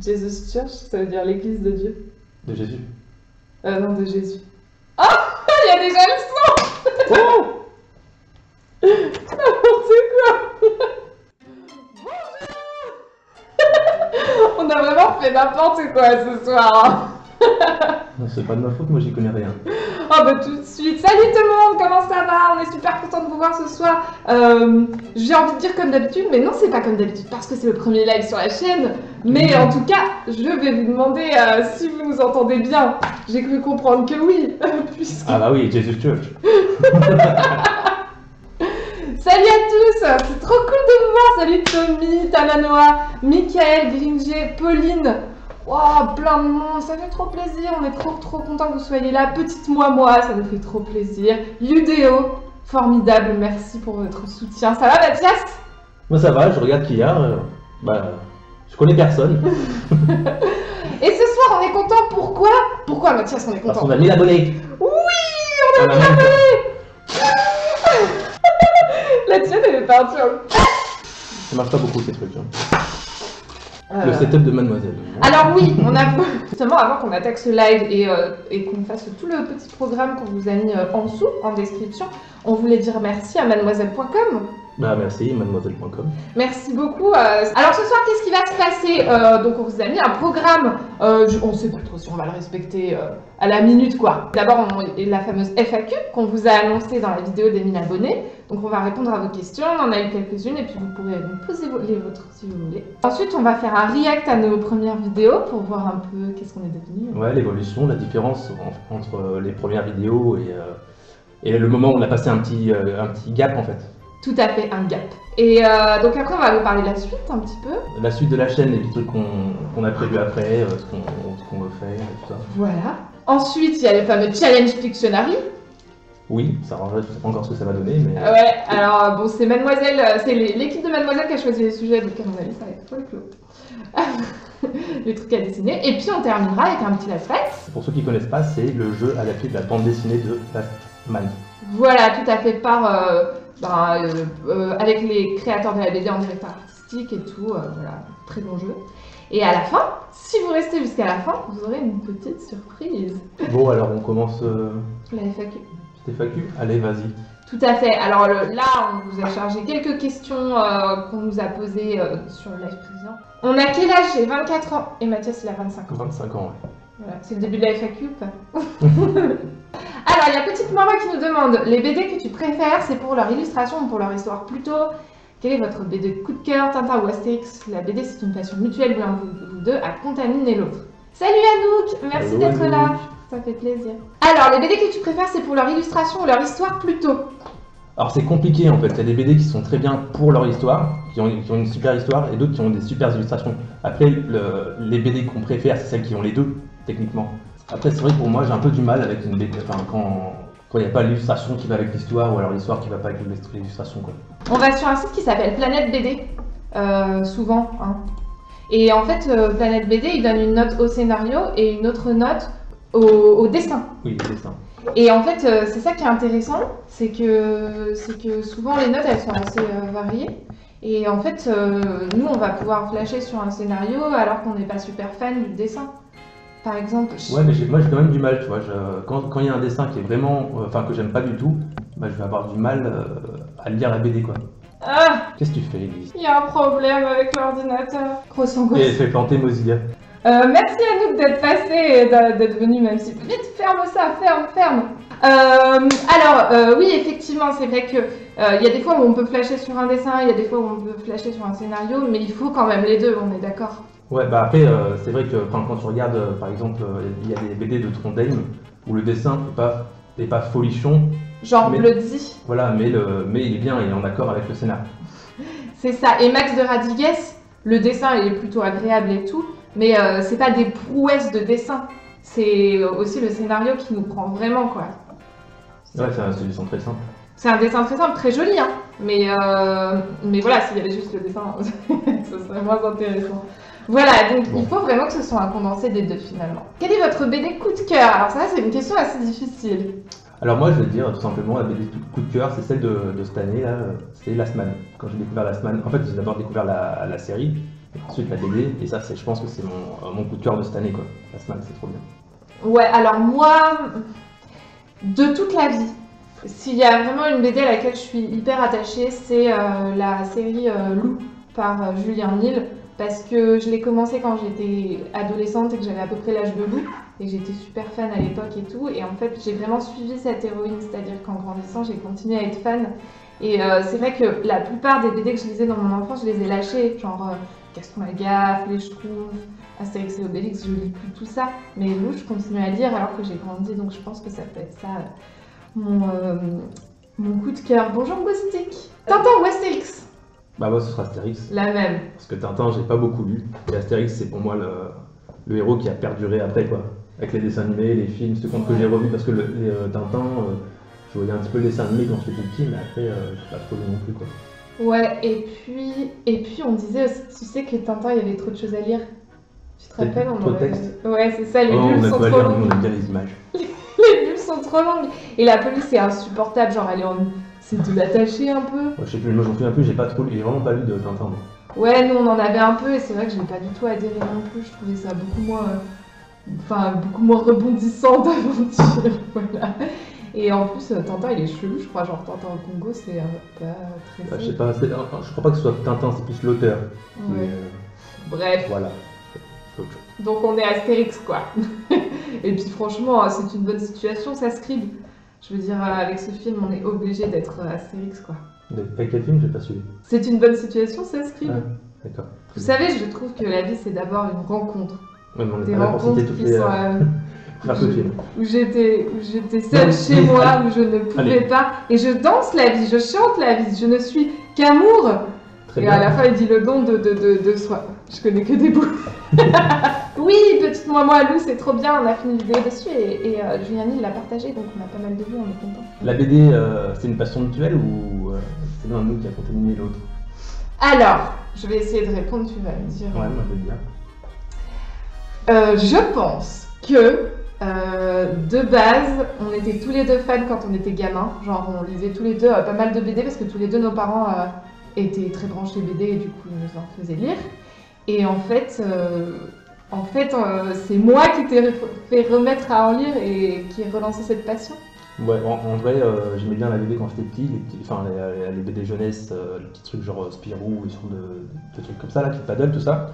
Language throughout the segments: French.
Jesus Church, ça veut dire l'église de Dieu. De Jésus. Non, de Jésus. Oh, il y a déjà le son. Oh N'importe quoi. Bonjour. On a vraiment fait n'importe quoi ce soir. Hein. C'est pas de ma faute, moi j'y connais rien. Oh bah tout de suite. Salut tout le monde, comment ça va? On est super content de vous voir ce soir. J'ai envie de dire comme d'habitude, mais non, c'est pas comme d'habitude parce que c'est le premier live sur la chaîne. Mais en tout cas, je vais vous demander si vous nous entendez bien. J'ai cru comprendre que oui, puisque... Ah bah oui, Jesus Church. Salut à tous, c'est trop cool de vous voir. Salut Tommy, Tamanoa, Michael, Gringer, Pauline. Wow, plein de monde, ça fait trop plaisir, on est trop content que vous soyez là. Petite moi, ça nous fait trop plaisir. Yudéo, formidable, merci pour votre soutien. Ça va Mathias? Moi ça va, je regarde qui y a. Je connais personne. Et ce soir on est content, pourquoi Mathias on est content? Parce qu'on a 1000 abonnés. Oui, on a 1000 abonnés. La tienne elle est partie. Ça marche pas beaucoup ces trucs. Hein. Le setup de Mademoiselle. Alors oui, on a justement avant qu'on attaque ce live et qu'on fasse tout le petit programme qu'on vous a mis en dessous, en description, on voulait dire merci à mademoiselle.com. Bah merci, mademoiselle.com. Merci beaucoup. Alors ce soir, qu'est-ce qui va se passer? Donc on vous a mis un programme, on sait pas trop si on va le respecter à la minute quoi. D'abord, la fameuse FAQ qu'on vous a annoncée dans la vidéo des 1000 abonnés. Donc on va répondre à vos questions, on en a eu quelques-unes et puis vous pourrez nous poser les vôtres si vous voulez. Ensuite, on va faire un react à nos premières vidéos pour voir un peu qu'est-ce qu'on est devenu. Ouais, l'évolution, la différence entre les premières vidéos et le moment où on a passé un petit gap en fait. Tout à fait, un gap. Et donc après, on va vous parler de la suite un petit peu. La suite de la chaîne, les petits trucs qu'on a prévu après, ce qu'on veut faire et tout ça. Voilà. Ensuite, il y a le fameux Challenge Pictionary. Oui, ça rangerait, je sais pas encore ce que ça va donner, mais... Ouais, alors bon, c'est Mademoiselle, c'est l'équipe de Mademoiselle qui a choisi les sujets, donc à mon avis, ça va être folklore. Les trucs à dessiner. Et puis on terminera avec un petit last fight. Pour ceux qui connaissent pas, c'est le jeu adapté de la bande dessinée de Last Man. Voilà, tout à fait, avec les créateurs de la BD en directeur artistique et tout, voilà, très bon jeu. Et à la fin, si vous restez jusqu'à la fin, vous aurez une petite surprise. Bon, alors on commence... La FAQ. Petite FAQ? Allez, vas-y. Tout à fait. Alors là, on vous a chargé quelques questions qu'on nous a posées sur le live précédent. On a quel âge? J'ai 24 ans et Mathias il a 25 ans. 25 ans, ouais. Voilà, c'est le début de la FAQ ou pas? Alors, il y a Petite Maman qui nous demande, les BD que tu préfères, c'est pour leur illustration ou pour leur histoire plutôt? Quel est votre BD coup de cœur, Tintin ou Astérix? La BD c'est une passion mutuelle, l'un de vous deux a contaminé l'autre. Salut Anouk, merci d'être là, ça fait plaisir. Alors, les BD que tu préfères, c'est pour leur illustration ou leur histoire plutôt? Alors c'est compliqué en fait, il y a des BD qui sont très bien pour leur histoire, qui ont une super histoire, et d'autres qui ont des super illustrations. Après, les BD qu'on préfère, c'est celles qui ont les deux, techniquement. Après, c'est vrai que pour moi, j'ai un peu du mal avec une BD, enfin, quand il n'y a pas l'illustration qui va avec l'histoire, ou alors l'histoire qui va pas avec l'illustration, quoi. On va sur un site qui s'appelle Planète BD, souvent, hein. Et en fait, Planète BD, il donne une note au scénario et une autre note au dessin. Oui, le dessin. Et en fait, c'est ça qui est intéressant, c'est que souvent les notes, elles sont assez variées. Et en fait, nous, on va pouvoir flasher sur un scénario alors qu'on n'est pas super fan du dessin. Par exemple... Ouais, mais moi j'ai quand même du mal, tu vois. Quand il y a un dessin qui est vraiment... Enfin, que j'aime pas du tout, bah, je vais avoir du mal à lire la BD, quoi. Ah! Qu'est-ce que tu fais, Elise? Il y a un problème avec l'ordinateur. Grosse angoisse. Et elle fait planter Mozilla. Merci à nous d'être passé et d'être venu, même si... Vite, ferme ça, ferme. Alors, oui, effectivement, c'est vrai que il y a des fois où on peut flasher sur un dessin, il y a des fois où on peut flasher sur un scénario, mais il faut quand même les deux, on est d'accord. Ouais, bah après, c'est vrai que quand tu regardes, par exemple, il y a des BD de Trondheim où le dessin n'est pas folichon. Genre Bloody. Voilà, mais il est bien, il est en accord avec le scénario. C'est ça, et Max de Radigues, le dessin il est plutôt agréable et tout, mais c'est pas des prouesses de dessin, c'est aussi le scénario qui nous prend vraiment, quoi. Ouais, c'est un dessin très simple. C'est un dessin très simple, très joli, hein, mais voilà, s'il y avait juste le dessin, ce serait moins intéressant. Voilà, donc il faut vraiment que ce soit un condensé des deux finalement. Quel est votre BD coup de cœur? Alors ça, c'est une question assez difficile. Alors moi, je vais te dire tout simplement, la BD coup de cœur, c'est celle de cette année, là, c'est Last Man. Quand j'ai découvert Last Man, en fait, j'ai d'abord découvert la série, Et ensuite la BD, et ça, je pense que c'est mon coup de cœur de cette année, quoi. La semaine, c'est trop bien. Ouais, alors moi, de toute la vie, s'il y a vraiment une BD à laquelle je suis hyper attachée, c'est la série Lou par Julien Nil, parce que je l'ai commencé quand j'étais adolescente et que j'avais à peu près l'âge de Lou, et j'étais super fan à l'époque et tout, et en fait j'ai vraiment suivi cette héroïne, c'est-à-dire qu'en grandissant j'ai continué à être fan, et c'est vrai que la plupart des BD que je lisais dans mon enfance, je les ai lâchées, genre Gaston Lagaffe, Les Schtroumpfs, Astérix et Obélix, je lis plus tout ça, mais Lou je continue à lire alors que j'ai grandi, donc je pense que ça peut être ça mon coup de cœur. Bonjour Gostic. Tintin ou Astérix? Bah moi ce sera Astérix. La même. Parce que Tintin, j'ai pas beaucoup lu. Et Astérix, c'est pour moi le héros qui a perduré après, quoi. Avec les dessins animés, les films, ce compte que j'ai revu, parce que Tintin, je voyais un petit peu le dessin animé quand j'étais petit, mais après, j'ai pas trop lu non plus, quoi. Ouais, et puis on disait aussi, tu sais que Tintin, il y avait trop de choses à lire. Tu te rappelles? Trop de texte. Ouais, c'est ça, les Oh, bulles sont trop longues. on aime bien les images. Les bulles sont trop longues. Et la police, c'est insupportable, genre elle est en... C'est de l'attacher un peu. Ouais, je sais plus, moi j'en souviens plus, j'ai vraiment pas lu de Tintin. Moi. Ouais, nous on en avait un peu et c'est vrai que je n'ai pas du tout adhéré non plus. Je trouvais ça beaucoup moins rebondissant d'aventure. Voilà. Et en plus, Tintin il est chelou, je crois. Genre Tintin au Congo, c'est pas très. Bah, je sais pas, je crois pas que ce soit Tintin, c'est plus l'auteur. Ouais. Mais, bref. Voilà. Donc on est Astérix quoi. Et puis franchement, c'est une bonne situation, ça scribe. Je veux dire, avec ce film, on est obligé d'être Astérix quoi. Avec quel film? J'ai pas suivi. C'est une bonne situation, ça scribe. Ah, d'accord. Vous savez, je trouve que la vie c'est d'abord une rencontre. Ouais, mais on Des est pas là pour rencontres citer toutes qui les. sont Faire ce film. où j'étais seule Non, chez mais- moi, où je ne pouvais Allez. pas. Et je danse la vie, je chante la vie, je ne suis qu'amour. Très Et bien. à la fin, il dit le don de soi. Je connais que des bouts. Oui, petite moi, Lou, c'est trop bien. On a fait une vidéo dessus et Julien Nil l'a partagé, donc on a pas mal de vues, on est content. La BD, c'est une passion mutuelle ou c'est l'un de nous qui a contaminé l'autre? Alors, je vais essayer de répondre, tu vas me dire. Ouais, moi je veux bien. Je pense que de base, on était tous les deux fans quand on était gamins. Genre, on lisait tous les deux pas mal de BD parce que tous les deux, nos parents étaient très branchés BD et du coup, ils nous en faisaient lire. Et en fait, c'est moi qui t'ai fait remettre à en lire et qui ai relancé cette passion. Ouais, en vrai, j'aimais bien la BD quand j'étais petit, les BD jeunesse, les petits trucs genre Spirou, et de trucs comme ça, là, qui paddle, tout ça.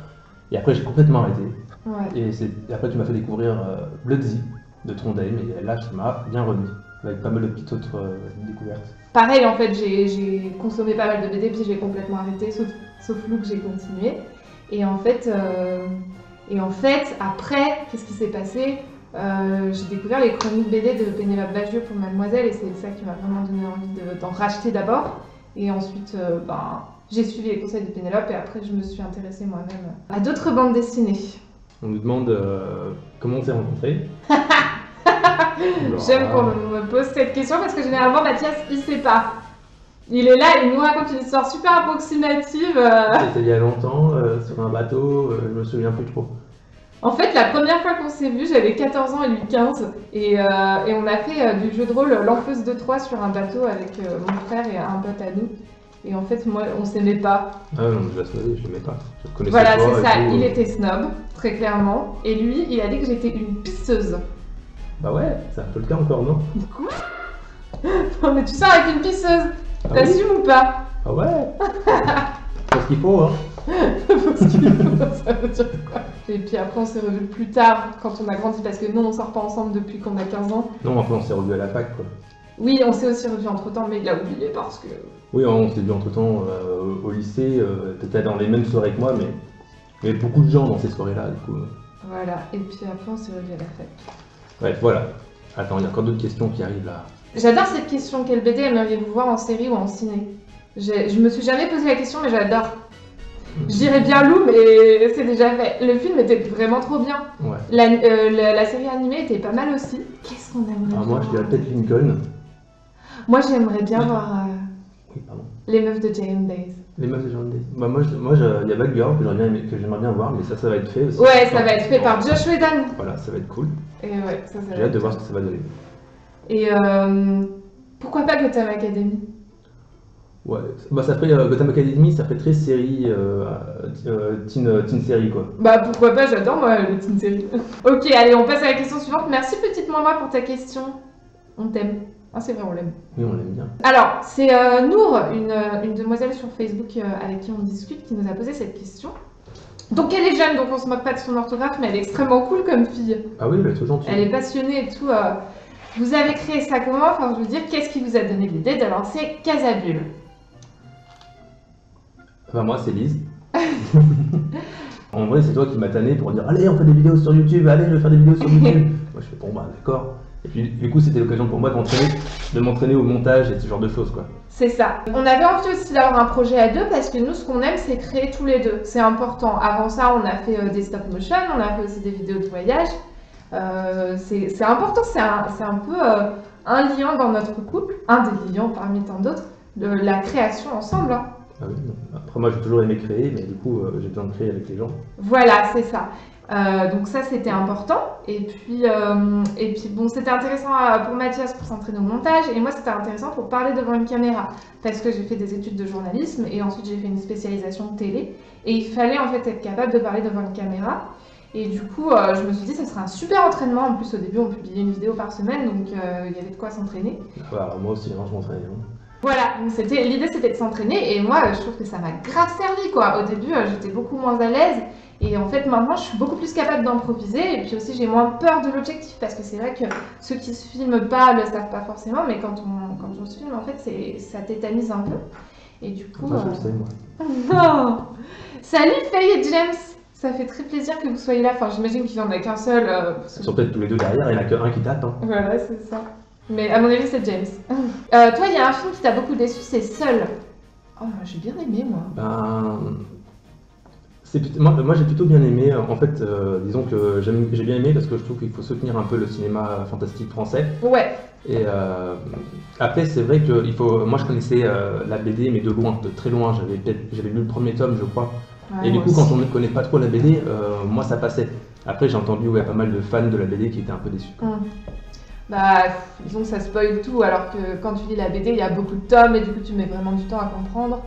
Et après, j'ai complètement arrêté. Ouais. Et après, tu m'as fait découvrir Bloodsy de Trondheim, et là, ça m'a bien remis, avec pas mal de petites autres découvertes. Pareil, en fait, j'ai consommé pas mal de BD puis j'ai complètement arrêté, sauf Lou que j'ai continué. Et en fait, après, qu'est-ce qui s'est passé? J'ai découvert les chroniques BD de Pénélope Bagieux pour Mademoiselle et c'est ça qui m'a vraiment donné envie d'en racheter d'abord. Et ensuite, j'ai suivi les conseils de Pénélope et après je me suis intéressée moi-même à d'autres bandes dessinées. On nous demande comment on s'est rencontrés. J'aime qu'on me pose cette question parce que généralement Mathias il sait pas. Il est là, il nous raconte une histoire super approximative. C'était il y a longtemps, sur un bateau, je me souviens plus trop. En fait, la première fois qu'on s'est vu, j'avais 14 ans et lui 15. Et on a fait du jeu de rôle L'Enfeuse de Troie sur un bateau avec mon frère et un pote à nous. Et en fait, moi, on s'aimait pas. Ah non, je la savais, je l'aimais pas. Je connaissais Voilà, toi c'est et ça. tout. Il était snob, très clairement. Et lui, il a dit que j'étais une pisseuse. Bah ouais, c'est un peu le cas encore, non? Quoi? Non, mais tu sors avec une pisseuse. Ah T'assumes ou pas? Ah ouais. C'est ce qu'il faut, hein. Parce qu'il faut, ça veut dire quoi? Et puis après, on s'est revus plus tard, quand on a grandi, parce que nous, on sort pas ensemble depuis qu'on a 15 ans. Non, après on s'est revus à la fac, quoi. Oui, on s'est aussi revus entre temps, mais il l'a oublié parce que. Oui, on s'est vu entre temps au lycée, t'étais dans les mêmes soirées que moi, mais il y avait beaucoup de gens dans ces soirées-là, du coup. Voilà, et puis après, on s'est revus à la fac. Bref, voilà. Attends, il y a encore d'autres questions qui arrivent là. J'adore cette question. Quelle BD aimeriez-vous voir en série ou en ciné? Je me suis jamais posé la question, mais j'adore. Je dirais bien Lou, mais c'est déjà fait. Le film était vraiment trop bien. Ouais. La série animée était pas mal aussi. Qu'est-ce qu'on aimerait Alors bien moi, je dirais voir? peut-être Lincoln. Moi, j'aimerais bien voir Oui, pardon. Les Meufs de J.M. Days. Les meufs de Jean Day. Bah, il y a Bad Girl que j'aimerais bien voir, mais ça va être fait aussi. Ouais, ça va être fait par Josh Whedon. Voilà, ça va être cool. Et ouais, ça va J'ai hâte être de voir ce que ça va donner. Et pourquoi pas Gotham Academy? Ouais, bah ça fait Gotham Academy, ça fait très série, teen série quoi. Bah pourquoi pas, j'adore moi les teen séries. Ok, allez, on passe à la question suivante. Merci petite maman pour ta question. On t'aime. Ah c'est vrai, on l'aime. Oui, on l'aime bien. Alors, c'est Nour, une demoiselle sur Facebook avec qui on discute, qui nous a posé cette question. Donc elle est jeune, donc on se moque pas de son orthographe, mais elle est extrêmement cool comme fille. Ah oui, elle est trop gentille. Elle est passionnée et tout. Vous avez créé ça comment? Enfin, je veux dire, qu'est-ce qui vous a donné l'idée de lancer Casabule? Enfin, moi, c'est Lise. En vrai, c'est toi qui m'as tanné pour dire allez, on fait des vidéos sur YouTube, allez, je vais faire des vidéos sur YouTube. Moi, je fais bon, bah d'accord. Et puis, du coup, c'était l'occasion pour moi de m'entraîner au montage et ce genre de choses, quoi. C'est ça. On avait envie aussi d'avoir un projet à deux parce que nous, ce qu'on aime, c'est créer tous les deux. C'est important. Avant ça, on a fait des stop motion, on a fait aussi des vidéos de voyage. C'est important, c'est un peu un lien dans notre couple, un des liens parmi tant d'autres, de la création ensemble. Hein. Ah oui, non. Après, moi, j'ai toujours aimé créer, mais du coup, j'ai besoin de créer avec les gens. Voilà, c'est ça. Donc ça, c'était important. Et puis bon, c'était intéressant pour Mathias pour s'entraîner au montage. Et moi, c'était intéressant pour parler devant une caméra. Parce que j'ai fait des études de journalisme et ensuite j'ai fait une spécialisation de télé. Et il fallait en fait être capable de parler devant une caméra. Et du coup, je me suis dit, ça serait un super entraînement. En plus, au début, on publiait une vidéo par semaine, donc il y avait de quoi s'entraîner. Bah, moi aussi, hein, je m'entraîne. Hein. Voilà, l'idée c'était de s'entraîner et moi je trouve que ça m'a grave servi quoi. Au début j'étais beaucoup moins à l'aise et en fait maintenant je suis beaucoup plus capable d'improviser et puis aussi j'ai moins peur de l'objectif parce que c'est vrai que ceux qui se filment pas le savent pas forcément mais quand on se filme en fait ça tétanise un peu et du coup... Enfin, je le sais moi. Non. Salut Faye et James, ça fait très plaisir que vous soyez là, enfin j'imagine qu'il n'y en a qu'un seul. Ils sont peut-être tous les deux derrière, il n'y en a qu'un qui tape. Hein. Voilà c'est ça. Mais à mon avis, c'est James. Toi, il y a un film qui t'a beaucoup déçu, c'est Seul. Oh, j'ai bien aimé, moi. Ben, moi j'ai plutôt bien aimé. En fait, disons que j'ai bien aimé parce que je trouve qu'il faut soutenir un peu le cinéma fantastique français. Ouais. Et après, c'est vrai que moi je connaissais la BD, mais de loin, de très loin. J'avais lu le premier tome, je crois. Ouais, et du coup, aussi. quand on ne connaît pas trop la BD, moi ça passait. Après, j'ai entendu pas mal de fans de la BD qui étaient un peu déçus. Bah, disons que ça spoil tout, alors que quand tu lis la BD, il y a beaucoup de tomes et du coup tu mets vraiment du temps à comprendre.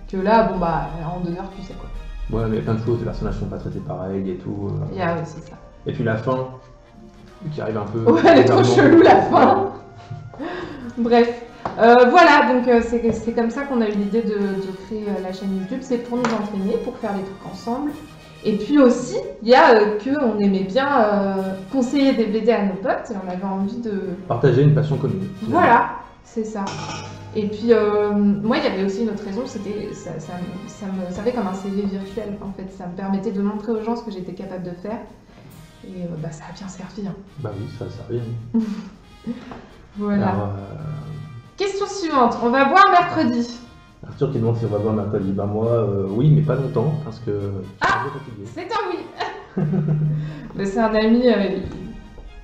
Que là, bon bah, en 2 heures, tu sais quoi. Ouais, mais il y a plein de choses, les personnages sont pas traités pareil et tout. Il y a aussi ça. Et puis la fin, qui arrive un peu... Ouais, elle est trop chelou la fin. Bref. Voilà, donc c'est comme ça qu'on a eu l'idée de créer la chaîne YouTube. C'est pour nous entraîner, pour faire les trucs ensemble. Et puis aussi, il y a qu'on aimait bien conseiller des BD à nos potes et on avait envie de... Partager une passion commune. Voilà, c'est ça. Et puis, moi, il y avait aussi une autre raison, c'était ça me servait comme un CV virtuel, en fait. Ça me permettait de montrer aux gens ce que j'étais capable de faire. Et bah, ça a bien servi. Hein. Bah oui, ça revient. Voilà. Alors, Question suivante, on va voir mercredi. Arthur qui demande si on va voir mercredi. Bah moi, oui, mais pas longtemps, parce que je suis un peu fatigué. C'est un oui. Mais c'est un ami,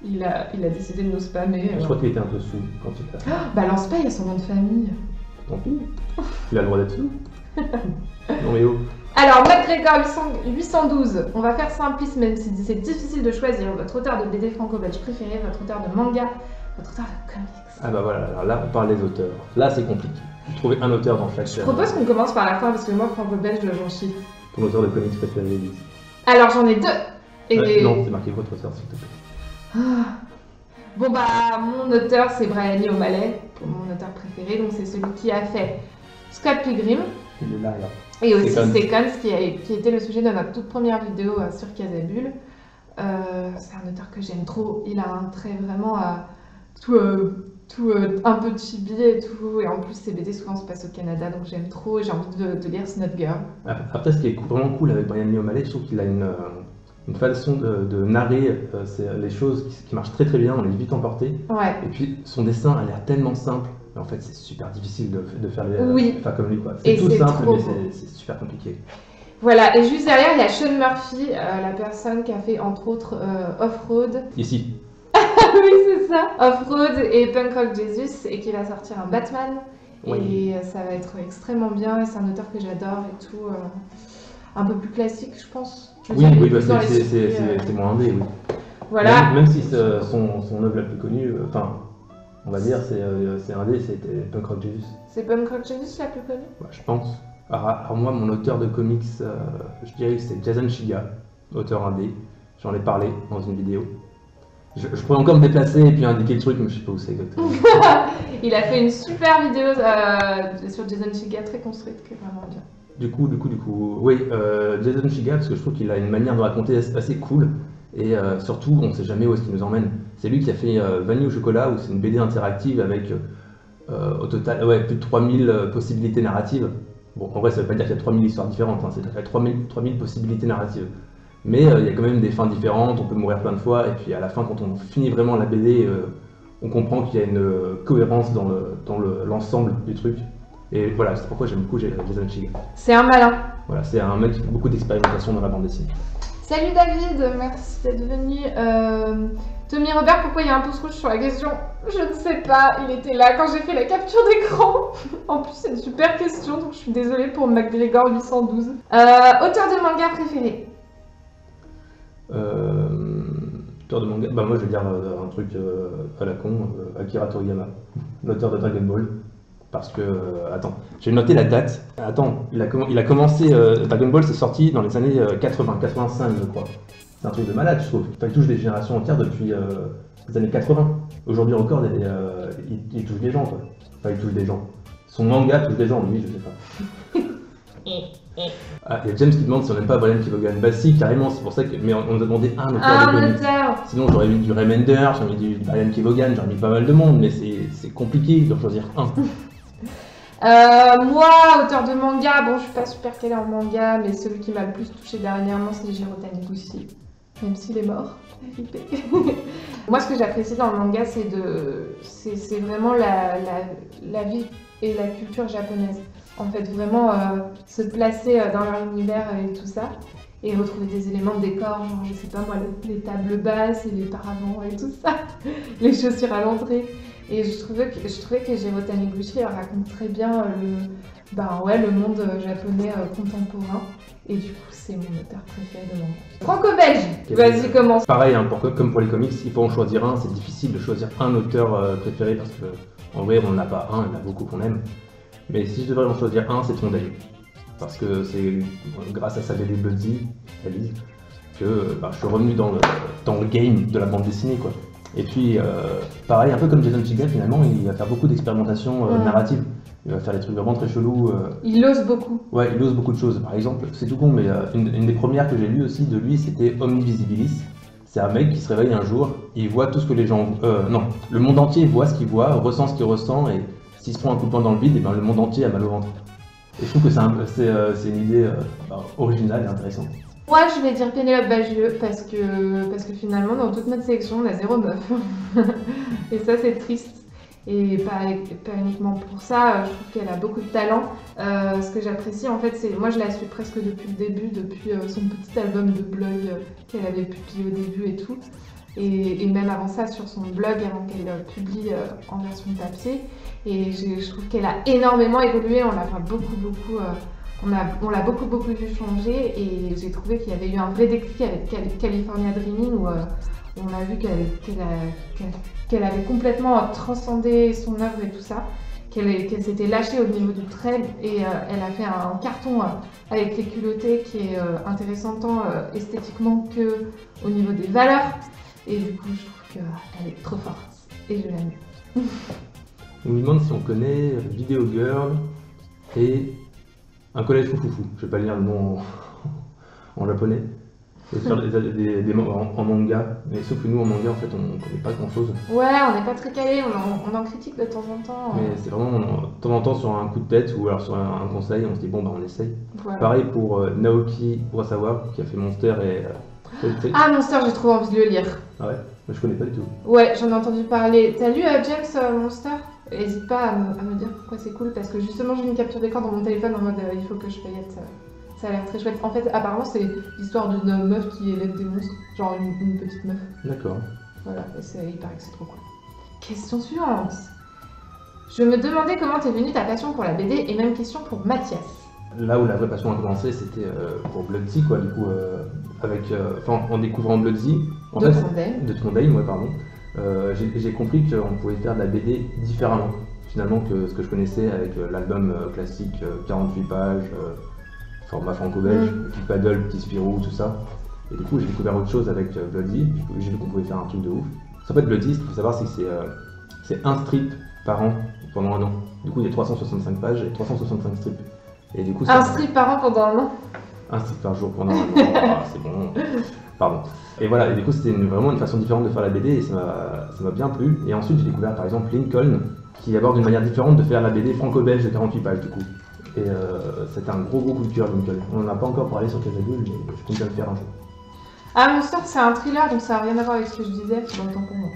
il a décidé de nous spammer. Je crois qu'il était un peu sous quand il l'a fait. Balance pas, il y a son nom de famille. Tant pis, il a le droit d'être sous. Non mais oh. Alors, MacGregor 812, on va faire simpliste, même si c'est difficile de choisir votre auteur de BD franco-belge préféré, votre auteur de manga, votre auteur de comics. Ah bah voilà, alors là on parle des auteurs. Là c'est compliqué. Trouver un auteur dans chaque Je propose qu'on commence par la fin parce que moi, franco-belge, j'en chie. Ton auteur de comics préféré, Elise. Alors, j'en ai 2. Et non, c'est marqué votre auteur s'il te plaît. Bon bah, mon auteur c'est Brian Lee O'Malley, mon auteur préféré, donc c'est celui qui a fait Scott Pilgrim. Il est là. Et aussi Seconds qui était le sujet de notre toute première vidéo sur Casabule. C'est un auteur que j'aime trop, il a un trait vraiment tout un peu chibi et tout, et en plus ses BD souvent se passent au Canada, donc j'aime trop et j'ai envie de lire Snot Girl. Après ce qui est vraiment cool avec Brian Lee O'Malley, je trouve qu'il a une façon de narrer les choses qui marche très très bien, on est vite emporté. Ouais. Et puis son dessin a l'air tellement simple, mais en fait c'est super difficile de faire comme lui quoi. Et C'est tout simple trop mais c'est super compliqué. Voilà, et juste derrière il y a Sean Murphy, la personne qui a fait entre autres Off-Road. Ici. Oui c'est ça, Off-Road et Punk Rock Jesus, et qui va sortir un Batman. Oui. Et ça va être extrêmement bien, et c'est un auteur que j'adore et tout. Un peu plus classique je pense. Oui, c'est moins indé, oui. Voilà. Même si son œuvre la plus connue, enfin, on va dire, c'est indé, c'était Punk Rock Jesus. C'est Punk Rock Jesus la plus connue? Ouais, je pense. Alors moi, mon auteur de comics, je dirais que c'est Jason Shiga, auteur indé. J'en ai parlé dans une vidéo. Je pourrais encore me déplacer et puis indiquer le truc, mais je sais pas où c'est exactement. Il a fait une super vidéo sur Jason Shiga très construite, qui est vraiment bien. Du coup, oui, Jason Shiga, parce que je trouve qu'il a une manière de raconter assez cool, et surtout, on ne sait jamais où est-ce qu'il nous emmène. C'est lui qui a fait Vanille au chocolat, où c'est une BD interactive avec, au total, plus de 3000 possibilités narratives. Bon, en vrai, ça veut pas dire qu'il y a 3000 histoires différentes, hein, c'est-à-dire qu'il y a 3000 possibilités narratives. Mais il y a quand même des fins différentes, on peut mourir plein de fois, et puis à la fin, quand on finit vraiment la BD, on comprend qu'il y a une cohérence dans l'ensemble du truc. Et voilà, c'est pourquoi j'aime beaucoup Jason Shiga. C'est un malin. Voilà, c'est un mec qui fait beaucoup d'expérimentation dans la bande dessinée. Salut David, merci d'être venu. Tommy Robert, pourquoi il y a un pouce rouge sur la question? Je ne sais pas, il était là quand j'ai fait la capture d'écran. En plus, c'est une super question, donc je suis désolée pour McGregor 812. Auteur de manga préféré? Auteur de manga, bah moi je vais dire un truc à la con, Akira Toriyama, l'auteur de Dragon Ball. Parce que, attends, j'ai noté la date. Attends, il a commencé, Dragon Ball c'est sorti dans les années 80, 85 je crois. C'est un truc de malade je trouve. Il touche des générations entières depuis les années 80. Aujourd'hui encore, il touche des gens quoi. Enfin, il touche des gens. Son manga touche des gens, lui, je sais pas. Ah, il y a James qui demande si on n'aime pas Brian Kevogan. Bah si, carrément, c'est pour ça que... Mais on nous a demandé un auteur de comics. Sinon j'aurais mis du Remender, j'aurais mis du Brian Kevogan, j'aurais mis pas mal de monde, mais c'est compliqué de choisir un. Moi, auteur de manga, bon, je suis pas super calée en manga, mais celui qui m'a le plus touché dernièrement, c'est Jiro Taniguchi, même s'il est mort. Moi, ce que j'apprécie dans le manga, c'est vraiment la vie et la culture japonaise. En fait, vraiment se placer dans leur univers et tout ça, et retrouver des éléments de décor, genre, je sais pas moi, les tables basses et les paravents et tout ça, les chaussures à l'entrée. Et je trouvais que Jiro Taniguchi raconte très bien le monde japonais contemporain. Et du coup, c'est mon auteur préféré de manga. Franco-belge, vas-y, commence. Pareil, hein, comme pour les comics, il faut en choisir un. C'est difficile de choisir un auteur préféré parce que en vrai, on n'en a pas un, il y en a beaucoup qu'on aime. Mais si je devrais en choisir un, c'est Trondheim. Parce que c'est grâce à sa BD Buddy, Alice, que je suis revenu dans le game de la bande dessinée, quoi. Et puis, pareil, un peu comme Jason Shiga, finalement, il va faire beaucoup d'expérimentation narrative. Il va faire des trucs vraiment très chelous. Il ose beaucoup. Ouais, il ose beaucoup de choses. Par exemple, c'est tout con, mais une des premières que j'ai lues aussi de lui, c'était Omnivisibilis. C'est un mec qui se réveille un jour, il voit tout ce que les gens... non, le monde entier voit ce qu'il voit, ressent ce qu'il ressent, et s'il se prend un coup de poing dans le vide, et ben, le monde entier a mal au ventre. Et je trouve que c'est une idée originale et intéressante. Moi, je vais dire Pénélope Bagieux parce que finalement, dans toute notre sélection, on a 0 meuf. Et ça, c'est triste. Et pas uniquement pour ça, je trouve qu'elle a beaucoup de talent. Ce que j'apprécie, en fait, c'est... Moi, je la suis presque depuis le début, depuis son petit album de blog qu'elle avait publié au début et tout. Et même avant ça, sur son blog, avant qu'elle publie en version papier. Et je trouve qu'elle a énormément évolué, on la voit beaucoup... On l'a beaucoup vu changer et j'ai trouvé qu'il y avait eu un vrai déclic avec California Dreaming où on a vu qu'elle avait complètement transcendé son œuvre et tout ça, qu'elle s'était lâchée au niveau du trait et elle a fait un carton avec les culottés qui est intéressant tant esthétiquement que au niveau des valeurs et du coup je trouve qu'elle est trop forte et je l'aime. On me demande si on connaît Video Girl et un collège foufoufou, je vais pas lire le nom en japonais, et faire en manga, mais sauf que nous en manga en fait on connaît pas grand chose. Ouais, on n'est pas très calé, on en critique de temps en temps. Mais c'est vraiment de temps en temps sur un coup de tête ou alors sur un conseil, on se dit bon bah on essaye. Voilà. Pareil pour Naoki Urasawa qui a fait Monster et... Ah Monster, j'ai trop envie de le lire. Ah ouais? Moi je connais pas du tout. Ouais, j'en ai entendu parler. T'as lu James Monster? N'hésite pas à me dire pourquoi c'est cool, parce que justement j'ai mis une capture d'écran dans mon téléphone en mode il faut que je feuillette. Ça a l'air très chouette. En fait, apparemment, c'est l'histoire d'une meuf qui élève des monstres, genre une petite meuf. D'accord. Voilà, il paraît que c'est trop cool. Question suivante. Je me demandais comment t'es venue ta passion pour la BD, et même question pour Mathias. Là où la vraie passion a commencé, c'était pour Bloodzy, quoi, du coup, en découvrant Bloodzy. De Trondheim. De Trondheim, ouais, pardon. j'ai compris qu'on pouvait faire de la BD différemment finalement que ce que je connaissais avec l'album classique 48 pages, format franco-belge, petit paddle, petit Spirou, tout ça. Et du coup j'ai découvert autre chose avec Bloody, j'ai vu qu'on pouvait faire un truc de ouf. En fait Bloody, ce qu'il faut savoir c'est que c'est un strip par an pendant un an. Du coup il y a 365 pages et 365 strips. Et du coup, un strip par an pendant un an? Un strip par jour pendant un an, ah, c'est bon, pardon. Et voilà, et du coup c'était vraiment une façon différente de faire la BD et ça m'a bien plu. Et ensuite j'ai découvert par exemple Lincoln, qui aborde une manière différente de faire la BD franco-belge de 48 pages du coup. Et c'était un gros coup de cœur Lincoln. On n'en a pas encore parlé sur Casabule, mais je compte bien le faire un jour. Ah, Monster c'est un thriller, donc ça n'a rien à voir avec ce que je disais, c'est dans le temps pour moi.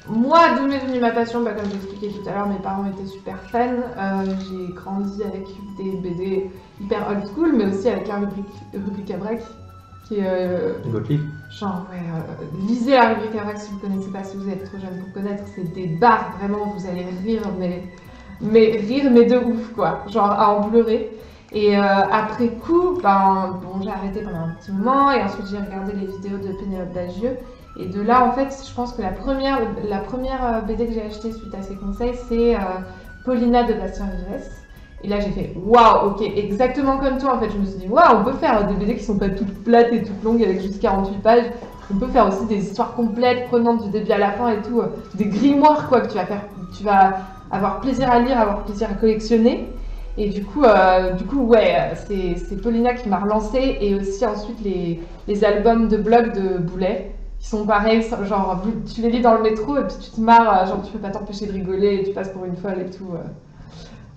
Moi, d'où m'est venue ma passion, comme j'expliquais tout à l'heure, mes parents étaient super fans. J'ai grandi avec des BD hyper old school, mais aussi avec la rubrique à break, qui est genre, lisez la rubrique à break si vous ne connaissez pas, si vous êtes trop jeune pour connaître, c'est des barres, vraiment, vous allez rire, mais de ouf, quoi, genre à en pleurer. Et après coup, j'ai arrêté pendant un petit moment, et ensuite j'ai regardé les vidéos de Pénélope Bagieux. Et de là, en fait, je pense que la première BD que j'ai achetée suite à ses conseils, c'est Paulina de Bastien Vives. Et là, j'ai fait waouh, ok, exactement comme toi. En fait, je me suis dit waouh, on peut faire des BD qui sont pas toutes plates et toutes longues avec juste 48 pages. On peut faire aussi des histoires complètes, prenantes du début à la fin et tout, des grimoires quoi que tu vas avoir plaisir à lire, avoir plaisir à collectionner. Et du coup, ouais, c'est Paulina qui m'a relancée et aussi ensuite les albums de blog de Boulet. Qui sont pareils, genre tu les lis dans le métro et puis tu te marres, genre tu peux pas t'empêcher de rigoler et tu passes pour une folle et tout.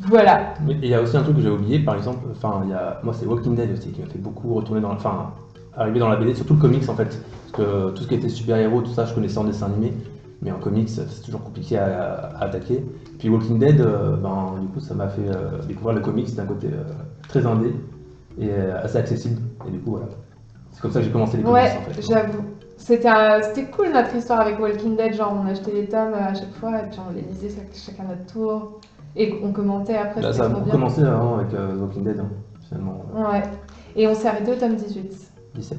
Voilà. Mais il y a aussi un truc que j'ai oublié, par exemple, moi c'est Walking Dead aussi qui m'a fait beaucoup retourner arriver dans la BD, surtout le comics en fait. Parce que tout ce qui était super-héros, tout ça, je connaissais en dessin animé, mais en comics c'est toujours compliqué à attaquer. Puis Walking Dead, du coup ça m'a fait découvrir le comics d'un côté très indé et assez accessible. Et du coup voilà. C'est comme ça que j'ai commencé les comics en fait. J'avoue. C'était cool notre histoire avec Walking Dead, genre on achetait les tomes à chaque fois et puis on les lisait chacun notre tour et on commentait après. Là, ça a beaucoup commencé avant avec Walking Dead, finalement. Ouais, et on s'est arrêté au tome 18. 17.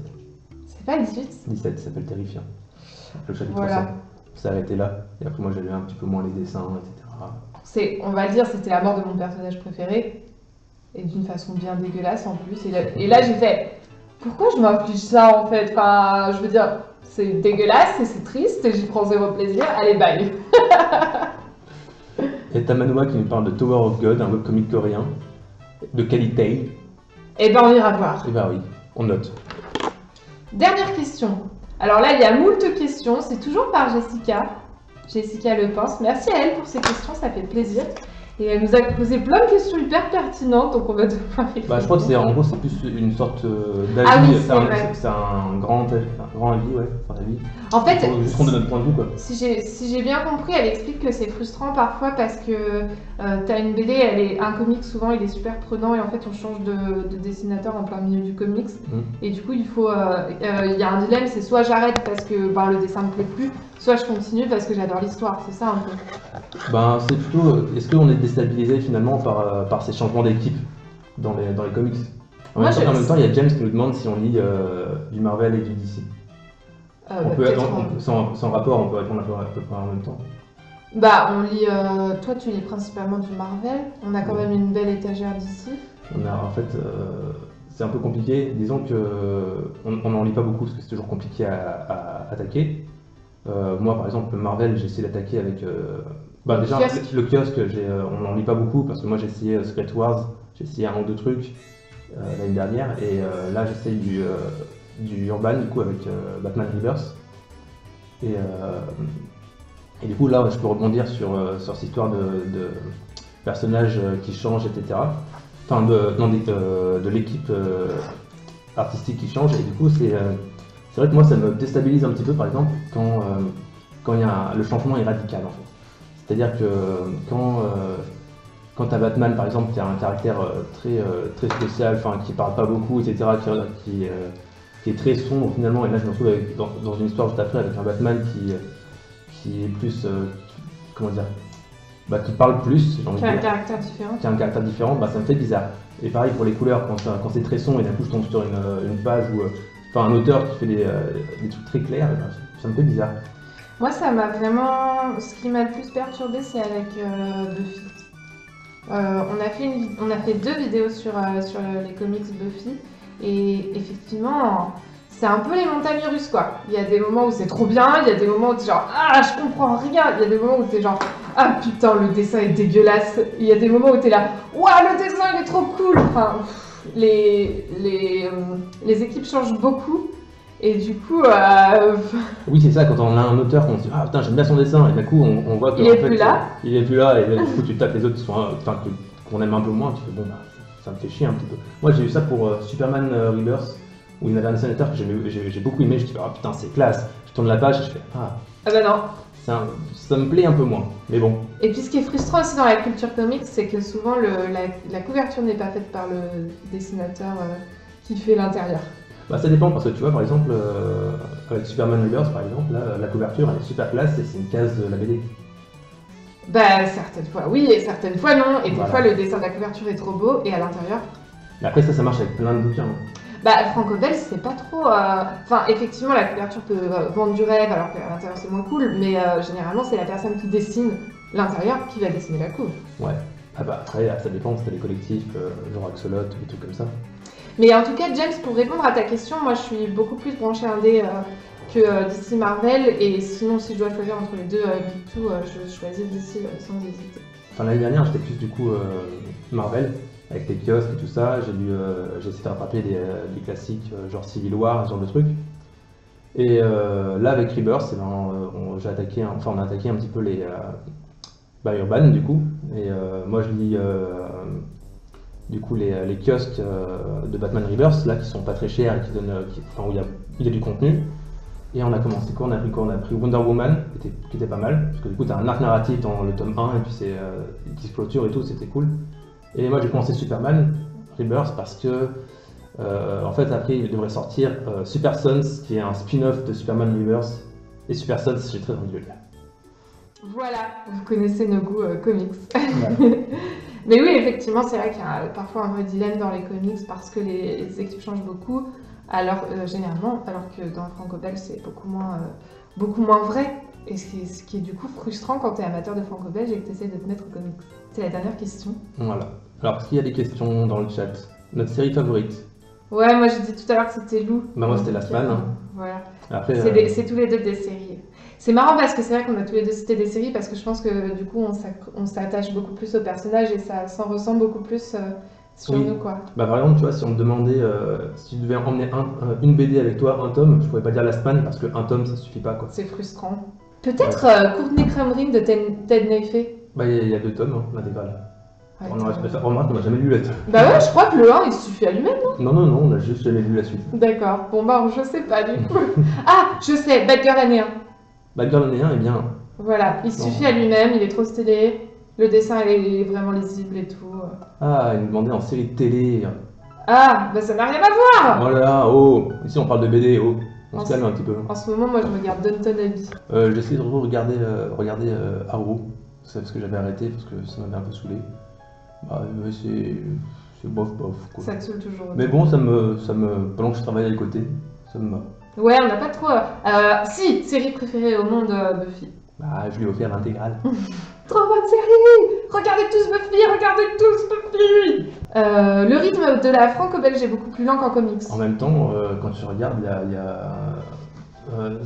C'est pas 18? 17, ça s'appelle Terrifiant. Le chapitre voilà. 100. On s'est arrêté là, et après moi j'ai lu un petit peu moins les dessins, etc. On va dire, c'était la mort de mon personnage préféré, et d'une façon bien dégueulasse en plus. Et là j'ai fait, pourquoi je m'inflige ça en fait? Enfin, je veux dire, c'est dégueulasse et c'est triste et j'y prends zéro plaisir. Allez, bye. Et t'as Manoa qui nous parle de Tower of God, un webcomic coréen de qualité. Eh ben on ira voir. Eh ben oui, on note. Dernière question. Alors là, il y a moult questions. C'est toujours par Jessica Lepince. Merci à elle pour ces questions, ça fait plaisir. Et elle nous a posé plein de questions hyper pertinentes, donc on va devoir y je crois que c'est plus une sorte d'avis. Ah oui, c'est un grand avis, ouais, enfin avis. En fait, juste de notre point de vue, quoi. Si j'ai bien compris, elle explique que c'est frustrant parfois parce que t'as une BD, un comic souvent il est super prenant et en fait on change de dessinateur en plein milieu du comics. Et du coup il y a un dilemme, c'est soit j'arrête parce que le dessin me plaît plus, soit je continue parce que j'adore l'histoire, c'est ça un peu. C'est plutôt, est-ce qu'on est déstabilisé finalement par ces changements d'équipe dans les comics? En même temps, il y a James qui nous demande si on lit du Marvel et du DC. Sans rapport, on peut répondre à peu près en même temps. On lit, toi tu lis principalement du Marvel, on a quand même une belle étagère d'ici. C'est un peu compliqué, disons qu'on n'en lit pas beaucoup parce que c'est toujours compliqué à attaquer. Moi par exemple, le Marvel, j'ai essayé d'attaquer avec... déjà, le kiosque, on n'en lit pas beaucoup parce que moi j'ai essayé Secret Wars, j'ai essayé un ou deux trucs l'année dernière et là j'essaye du Urban du coup avec Batman Rebirth et du coup là je peux rebondir sur cette histoire de personnages qui changent, etc. Enfin de l'équipe artistique qui change et du coup c'est vrai que moi ça me déstabilise un petit peu par exemple quand le changement est radical en fait. C'est-à-dire que quand tu as Batman par exemple qui a un caractère très spécial, qui parle pas beaucoup, etc., qui est très sombre finalement, et là je me retrouve dans une histoire juste après avec un Batman qui est plus, qui parle plus, j'ai envie de dire. Qui a un caractère différent. Qui a un caractère différent, ça me fait bizarre. Et pareil pour les couleurs, quand c'est très sombre et d'un coup je tombe sur une page où un auteur qui fait des trucs très clairs, ça me fait bizarre. Moi, ça m'a vraiment... Ce qui m'a le plus perturbé, c'est avec Buffy. On a fait 2 vidéos sur les comics Buffy, et effectivement, c'est un peu les montagnes russes, quoi. Il y a des moments où c'est trop bien, il y a des moments où t'es genre « Ah, je comprends rien !» Il y a des moments où t'es genre « Ah putain, le dessin est dégueulasse !» Il y a des moments où t'es là « Ouah, le dessin, il est trop cool !» Enfin, les équipes changent beaucoup. Et du coup, Oui, c'est ça, quand on a un auteur, on se dit ah putain, j'aime bien son dessin, et d'un coup, on voit qu'il il est plus là. Il est plus là, et là, du coup, tu tapes les autres qui sont, qu'on aime un peu moins, tu fais bon, bah, ça me fait chier un petit peu. Moi, j'ai eu ça pour Superman Rebirth, où il y avait un dessinateur que j'ai beaucoup aimé, je dis ah putain, c'est classe. Je tourne la page et je fais ah bah non. Ça me plaît un peu moins, mais bon. Et puis ce qui est frustrant aussi dans la culture comics, c'est que souvent la couverture n'est pas faite par le dessinateur qui fait l'intérieur. Bah, ça dépend, parce que tu vois, par exemple, avec Superman Rebirth, par exemple, là, la couverture elle est super classe et c'est une case de la BD. Bah certaines fois oui et certaines fois non, et des Voilà. fois le dessin de la couverture est trop beau et à l'intérieur. Mais après, ça marche avec plein de bouquins. Bah Franco Bell c'est pas trop. Enfin effectivement la couverture peut vendre du rêve alors qu'à l'intérieur c'est moins cool, mais généralement c'est la personne qui dessine l'intérieur qui va dessiner la couve. Ouais. Ah bah après, ça dépend, c'était des collectifs, genre Axolot, ou des trucs comme ça. Mais en tout cas, James, pour répondre à ta question, moi je suis beaucoup plus branchée indé que DC Marvel, et sinon si je dois choisir entre les deux Big Two, je choisis DC sans hésiter. Enfin, l'année dernière, j'étais plus du coup Marvel, avec les kiosques et tout ça. J'ai essayé de rattraper des classiques genre Civil War, ce genre de trucs. Et là, avec Rebirth, on a attaqué un petit peu les Urban du coup. Et moi, je lis du coup les kiosques de Batman Rebirth, là, qui sont pas très chers et où il y a du contenu. Et on a commencé quoi? On a pris quoi? On a pris Wonder Woman, qui était pas mal, parce que du coup t'as un arc narratif dans le tome 1 et puis c'est qui se clôture et tout, c'était cool. Et moi j'ai commencé Superman Rebirth parce que en fait après il devrait sortir Super Sons, qui est un spin-off de Superman Rebirth. Et Super Sons, j'ai très envie de le lire. Voilà, vous connaissez nos goûts comics. Voilà. Mais oui, effectivement, c'est vrai qu'il y a parfois un vrai dilemme dans les comics parce que les équipes changent beaucoup. Alors généralement, alors que dans Franco Bell c'est beaucoup moins vrai, et ce qui est du coup frustrant quand tu es amateur de Franco Belge et que tu essaies de te mettre au comics. C'est la dernière question. Voilà. Alors, est-ce qu'il y a des questions dans le chat? Notre série favorite? Ouais, moi j'ai dit tout à l'heure que c'était Lou. Bah moi c'était Last Man. Hein. Voilà. Après, c'est tous les deux des séries. C'est marrant parce que c'est vrai qu'on a tous les deux cité des séries parce que je pense que du coup on s'attache beaucoup plus aux personnages et ça s'en ressent beaucoup plus sur nous quoi. Bah par exemple, tu vois, si on me demandait si tu devais emmener une BD avec toi, un tome, je pourrais pas dire Last Man parce que un tome ça suffit pas quoi. C'est frustrant. Peut-être Courtney Crumrin de Ted Naife. Bah il y a 2 tomes, hein, l'intégrale. Ouais, Remarque, on n'a jamais lu la suite. Bah ouais, je crois que le 1 il suffit à lui-même, non? Non, on a juste jamais lu la suite. D'accord, bon bah je sais pas du coup. Ah, je sais, Batgirl année 1. Batgirl année 1 est bien. Voilà, il suffit à lui-même, il est trop stylé. Le dessin est vraiment lisible et tout. Ah, il me demandait en série de télé. Ah, bah ça n'a rien à voir. Oh là là, oh, ici on parle de BD, oh. On se calme un petit peu. En ce moment, moi je regarde Downton Abbey. J'essaie de regarder Arrow. C'est parce que j'avais arrêté, parce que ça m'avait un peu saoulé. Bah, c'est bof quoi. Ça te saoule toujours. Mais bon, pendant que je travaille à côté, ça me va. Ouais, on n'a pas trop. Si, série préférée au monde, Buffy. Bah, je lui ai offert l'intégrale. Trop bonne série. Regardez tous Buffy. Le rythme de la franco-belge est beaucoup plus lent qu'en comics. En même temps, quand tu regardes, il y a...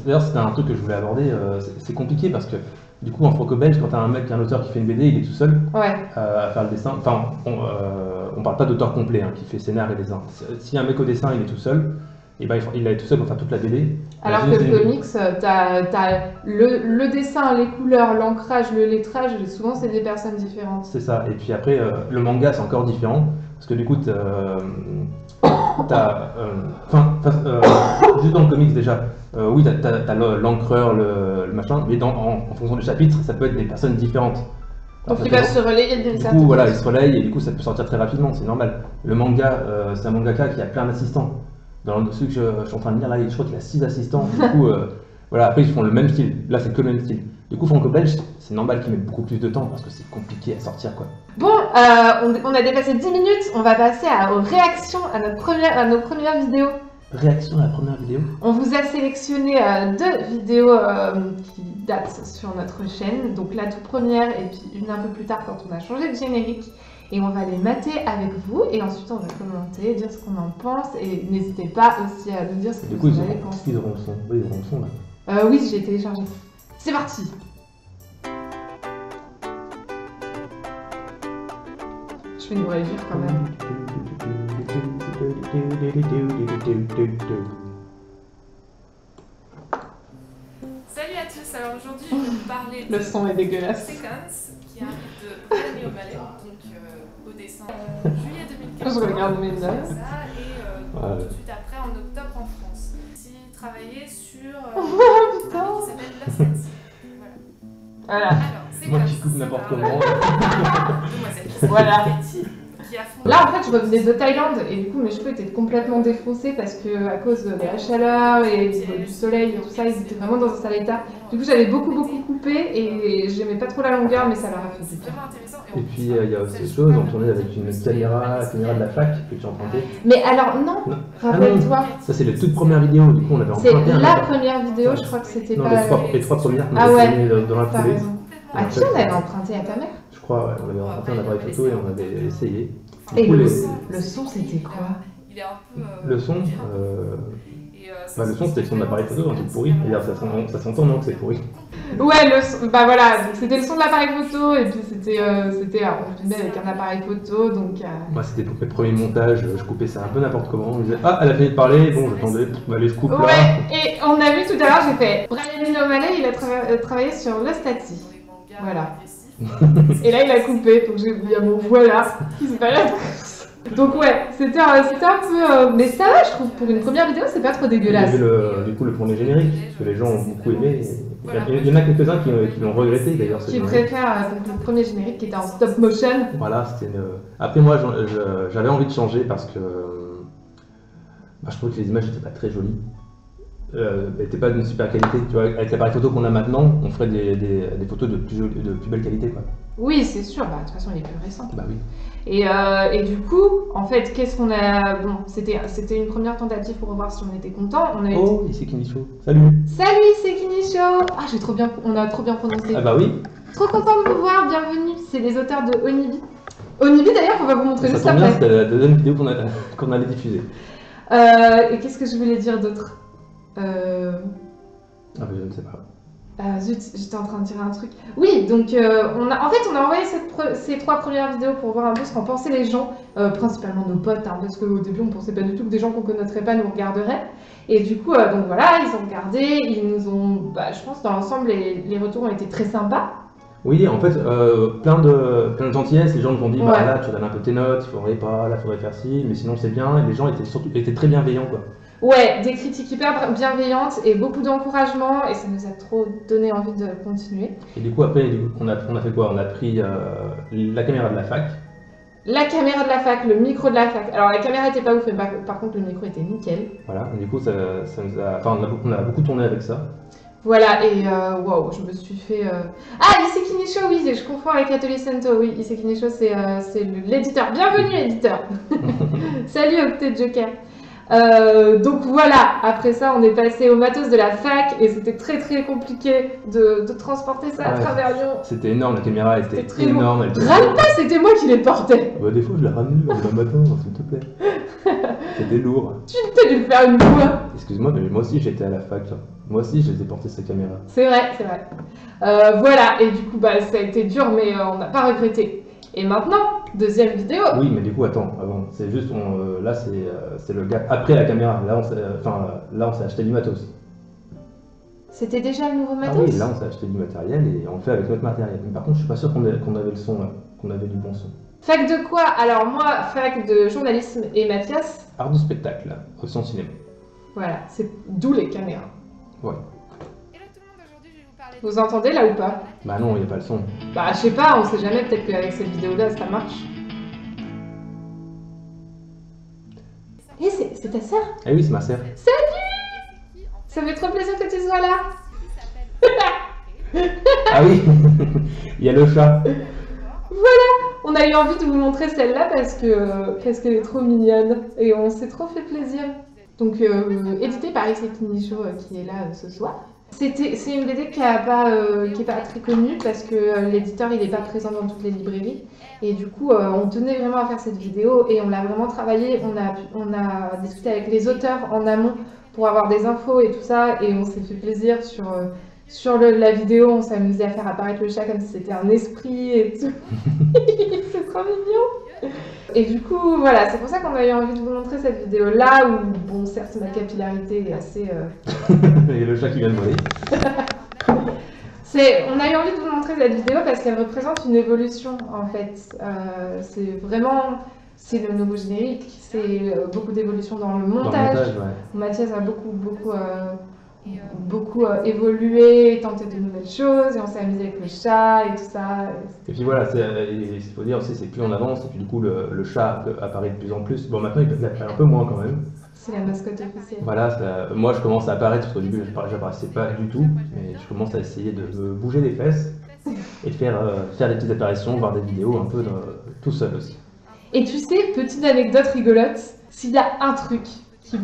D'ailleurs, c'était un truc que je voulais aborder. C'est compliqué parce que du coup, en franco-belge, quand t'as un auteur qui fait une BD, il est tout seul à faire le dessin. Enfin, on parle pas d'auteur complet qui fait scénar et dessin. Si un mec au dessin, il est tout seul, et ben il est tout seul pour faire toute la BD. Alors que le comics, t'as le dessin, les couleurs, l'ancrage, le lettrage, souvent c'est des personnes différentes. C'est ça. Et puis après, le manga, c'est encore différent parce que du coup, juste dans le comics déjà, oui, t'as l'encreur, le machin, mais en fonction du chapitre, ça peut être des personnes différentes. Donc ils peuvent se relayer d'une certaine coup, voilà, ils se relayent et du coup, ça peut sortir très rapidement, c'est normal. Le manga, c'est un mangaka qui a plein d'assistants. Dans celui que je suis en train de lire là, je crois qu'il a 6 assistants. Du coup, voilà, après ils font le même style. Là, c'est que le même style. Du coup, franco-belge, c'est normal qu'ils mettent beaucoup plus de temps parce que c'est compliqué à sortir, quoi. Bon, on a dépassé 10 minutes. On va passer aux réactions à nos premières vidéos. Réaction à la première vidéo. On vous a sélectionné 2 vidéos petites dates sur notre chaîne. Donc la toute première et puis une un peu plus tard quand on a changé de générique. Et on va les mater avec vous et ensuite on va commenter, dire ce qu'on en pense et n'hésitez pas aussi à nous dire ce que Du coup, vous en avez pensé. ils auront le son. Oui, ils auront le son là. Oui, j'ai téléchargé. C'est parti. Je vais nous réagir quand même. Salut à tous, alors aujourd'hui je vais vous parler Le son est de dégueulasse. Sequence qui arrive de Brian O'Malley, donc au dessin juillet 2015. Je regarde mes notes. Ça, et Ouais. tout de suite après en octobre en France. Ici, travaillé sur Putain. un qui s'appelle Lost at Sea. Voilà. Voilà. Alors, Moi Sequence. qui coupe n'importe comment. Demoiselle. Voilà. Qui a fondé. Là en fait je revenais de Thaïlande et du coup mes cheveux étaient complètement défoncés parce que à cause de la chaleur et du soleil et tout ça ils étaient vraiment dans un sale état. Du coup j'avais beaucoup coupé et j'aimais pas trop la longueur mais ça leur a fait du C'est bien. vraiment intéressant. Et puis il y a aussi autre chose, on tournait avec une caméra de la fac que tu as empruntée. Mais alors non, Non. rappelle-toi, Ça c'est les toutes premières vidéos, du coup on avait c'est emprunté un la appareil. première vidéo, je crois que c'était Non, pas... les trois premières qu'on Ah avait ouais. filmées dans la T'as foulée. raison. À qui on avait emprunté? À ta mère? Je crois, ouais, on avait emprunté un appareil photo et on avait essayé. Du Et coup, le son c'était quoi? Il est un peu. le son, le son c'était le son de l'appareil photo, un truc pourri. D'ailleurs ça s'entend non que c'est pourri. Ouais, le son, bah voilà, donc c'était le son de l'appareil photo et puis c'était on filmait avec un appareil photo donc... Moi c'était pour mes premiers montages, je coupais ça un peu n'importe comment. On me disait ah elle a fini de parler, bon j'attendais, allez je coupe là. Ouais, et on a vu tout à l'heure, j'ai fait Brian O'Malley, il a travaillé sur Lost at Sea. Voilà. Et là il a coupé, donc il y a mon voilà qui se balade. Donc ouais, c'était un peu... mais ça va je trouve, pour une première vidéo c'est pas trop Il y dégueulasse. avait du coup le premier générique, que les gens ont beaucoup aimé. Il y en a quelques-uns qui l'ont regretté d'ailleurs. ce Qui générique. préfère donc, le premier générique qui était en stop motion. Voilà, c'était une... Après moi j'avais envie de changer parce que je trouvais que les images n'étaient pas très jolies. N'étaient pas d'une super qualité. Tu vois, avec l'appareil photo qu'on a maintenant, on ferait des photos de plus belle qualité. Quoi. Oui, c'est sûr, bah, de toute façon il est plus récent. Bah oui. Et du coup, en fait, qu'est-ce qu'on a... Bon, c'était une première tentative pour voir si on était content. On a été... Oh, ici Kinicho. Salut. Salut, c'est Kinisho. Ah, on a trop bien prononcé. Ah bah oui. Trop content de vous voir, bienvenue. C'est les auteurs de Onibi. Onibi d'ailleurs, on va vous montrer Ça juste tombe bien, après. c'était la deuxième vidéo qu'on allait diffuser. Et qu'est-ce que je voulais dire d'autre Ah bah je ne sais pas. Zut, j'étais en train de dire un truc. Oui, donc on a envoyé ces 3 premières vidéos pour voir un peu ce qu'en pensaient les gens, principalement nos potes, hein, parce qu'au début on pensait pas du tout que des gens qu'on connaîtrait pas nous regarderaient. Et du coup, donc voilà, ils ont regardé, ils nous ont, je pense dans l'ensemble les retours ont été très sympas. Oui, en fait, plein de gentillesse, les gens nous ont dit, bah Ouais. là tu donnes un peu tes notes, il faudrait pas, là faudrait faire ci, mais sinon c'est bien, et les gens étaient très bienveillants quoi. Ouais, des critiques hyper bienveillantes et beaucoup d'encouragement, et ça nous a trop donné envie de continuer. Et du coup après, on a fait quoi? On a pris la caméra de la fac. La caméra de la fac, le micro de la fac. Alors la caméra était pas ouf, mais par contre le micro était nickel. Voilà, et du coup ça nous a... Enfin on a beaucoup tourné avec ça. Voilà, et waouh, je me suis fait... Ah, Iseki Nisho, oui, je confonds avec Atelier Sento, oui, Iseki Nisho, c'est l'éditeur. Bienvenue, éditeur. Salut, Octet Joker. Donc voilà, après ça, on est passé au matos de la fac, et c'était très compliqué de transporter ça à Ouais. travers Lyon. C'était énorme, la caméra était C'était très énorme. Elle était... Râle pas, c'était moi qui les portais. Bah, des fois je l'ai ramené le matin, s'il te plaît. C'était lourd. T'as dû le faire une fois. Excuse-moi, mais moi aussi j'étais à la fac. Hein. Moi aussi j'ai porté cette caméra. C'est vrai, c'est vrai. Voilà, et du coup, ça a été dur, mais on n'a pas regretté. Et maintenant, deuxième vidéo. Oui, mais du coup, attends, avant, c'est juste, là c'est le gap après la caméra. Là on s'est acheté du matos. C'était déjà le nouveau Ah matos? oui, là on s'est acheté du matériel et on le fait avec notre matériel. Mais par contre, je suis pas sûr qu'on avait le son là, qu'on avait du bon son. Fac de quoi? Alors moi, fac de journalisme et Mathias, Art du spectacle, là, au son cinéma. voilà, c'est d'où les caméras. Ouais. Hello tout le monde, aujourd'hui je vais vous parler. Vous entendez là ou pas? Bah non, il n'y a pas le son. Bah je sais pas, on sait jamais, peut-être qu'avec cette vidéo-là ça marche. Eh, c'est ta sœur? Ah oui, c'est ma sœur. Ça fait trop plaisir que tu sois là. Ah oui, il y a le chat. On a eu envie de vous montrer celle-là parce qu'elle est trop mignonne et on s'est trop fait plaisir. Donc édité par Iseki Nisho qui est là ce soir. C'est une BD qui est pas très connue parce que l'éditeur il n'est pas présent dans toutes les librairies. Et du coup, on tenait vraiment à faire cette vidéo et on l'a vraiment travaillé. On a discuté avec les auteurs en amont pour avoir des infos et tout ça. Et on s'est fait plaisir sur la vidéo. On s'est amusé à faire apparaître le chat comme si c'était un esprit et tout. C'est trop mignon. Et du coup, voilà, c'est pour ça qu'on a eu envie de vous montrer cette vidéo-là où, bon, certes, ma capillarité est assez... Et le chat qui vient de voler. On a eu envie de vous montrer cette vidéo parce qu'elle représente une évolution, en fait. C'est le nouveau générique, c'est beaucoup d'évolution dans le montage. Mathias a beaucoup évolué, tenté de nouvelles choses, et on s'est amusé avec le chat et tout ça. Et puis voilà, il faut dire aussi, c'est plus on avance, et puis du coup le chat apparaît de plus en plus. Bon, maintenant il apparaît un peu moins quand même. C'est la mascotte officielle. Voilà, moi je commence à apparaître, parce qu'au début j'apparaissais pas du tout, mais je commence à essayer de me bouger les fesses et de faire des petites apparitions, voir des vidéos un peu tout seul aussi. Et tu sais, petite anecdote rigolote, s'il y a un truc qui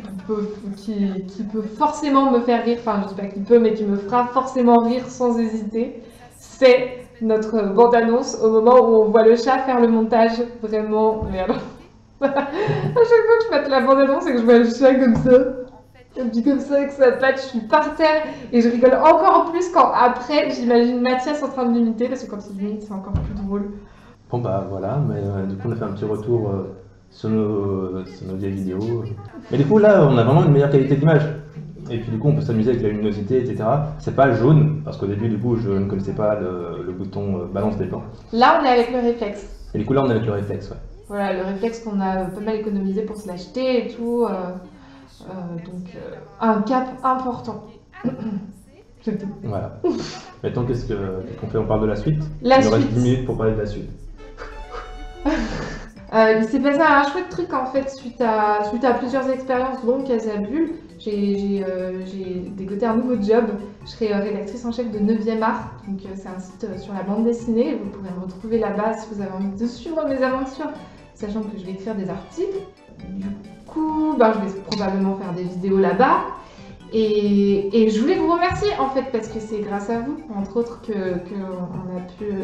peut forcément me faire rire, enfin je dis pas qu'il peut, mais qui me fera forcément rire sans hésiter, c'est notre bande-annonce au moment où on voit le chat faire le montage, vraiment, mais alors... à chaque fois que je mets la bande-annonce et que je vois le chat comme ça, et puis comme ça avec sa patte, je suis par terre et je rigole encore plus quand après j'imagine Mathias en train de l'imiter, parce que quand il imite c'est encore plus drôle. Bon bah voilà, mais du coup on a fait un petit retour sur nos vieilles vidéos. Mais du coup là on a vraiment une meilleure qualité d'image. Et puis du coup on peut s'amuser avec la luminosité, etc. C'est pas jaune, parce qu'au début du coup je ne connaissais pas le bouton balance des plans. Là on est avec le réflexe. Et du coup là on est avec le réflexe, ouais. Voilà, le réflexe qu'on a pas mal économisé pour se l'acheter et tout. Donc un cap important. C'est tout. Voilà. Maintenant qu'est-ce qu'on fait? On parle de la suite? La Il nous reste suite. 10 minutes pour parler de la suite. Il s'est passé un chouette truc en fait suite à plusieurs expériences dont Casabule. J'ai dégoté un nouveau job. Je serai rédactrice en chef de 9e art. Donc c'est un site sur la bande dessinée. Vous pourrez me retrouver là-bas si vous avez envie de suivre mes aventures, sachant que je vais écrire des articles. Du coup, je vais probablement faire des vidéos là-bas. Et je voulais vous remercier en fait parce que c'est grâce à vous, entre autres, que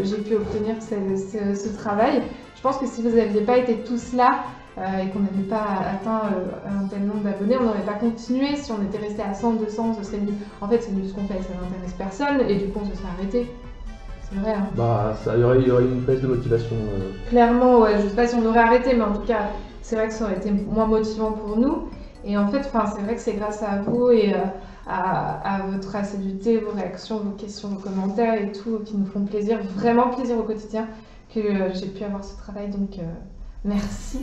j'ai pu obtenir ce travail. Je pense que si vous n'aviez pas été tous là et qu'on n'avait pas atteint un tel nombre d'abonnés, on n'aurait pas continué. Si on était resté à 100, 200, ce serait nul. En fait, c'est nul ce qu'on fait, ça n'intéresse personne et du coup on se serait arrêté. C'est vrai. Hein. Il y aurait une baisse de motivation. Clairement, ouais. Je sais pas si on aurait arrêté, mais en tout cas, c'est vrai que ça aurait été moins motivant pour nous. Et en fait, c'est vrai que c'est grâce à vous et à votre assiduité, vos réactions, vos questions, vos commentaires et tout, qui nous font plaisir, vraiment plaisir au quotidien, que j'ai pu avoir ce travail. Donc, merci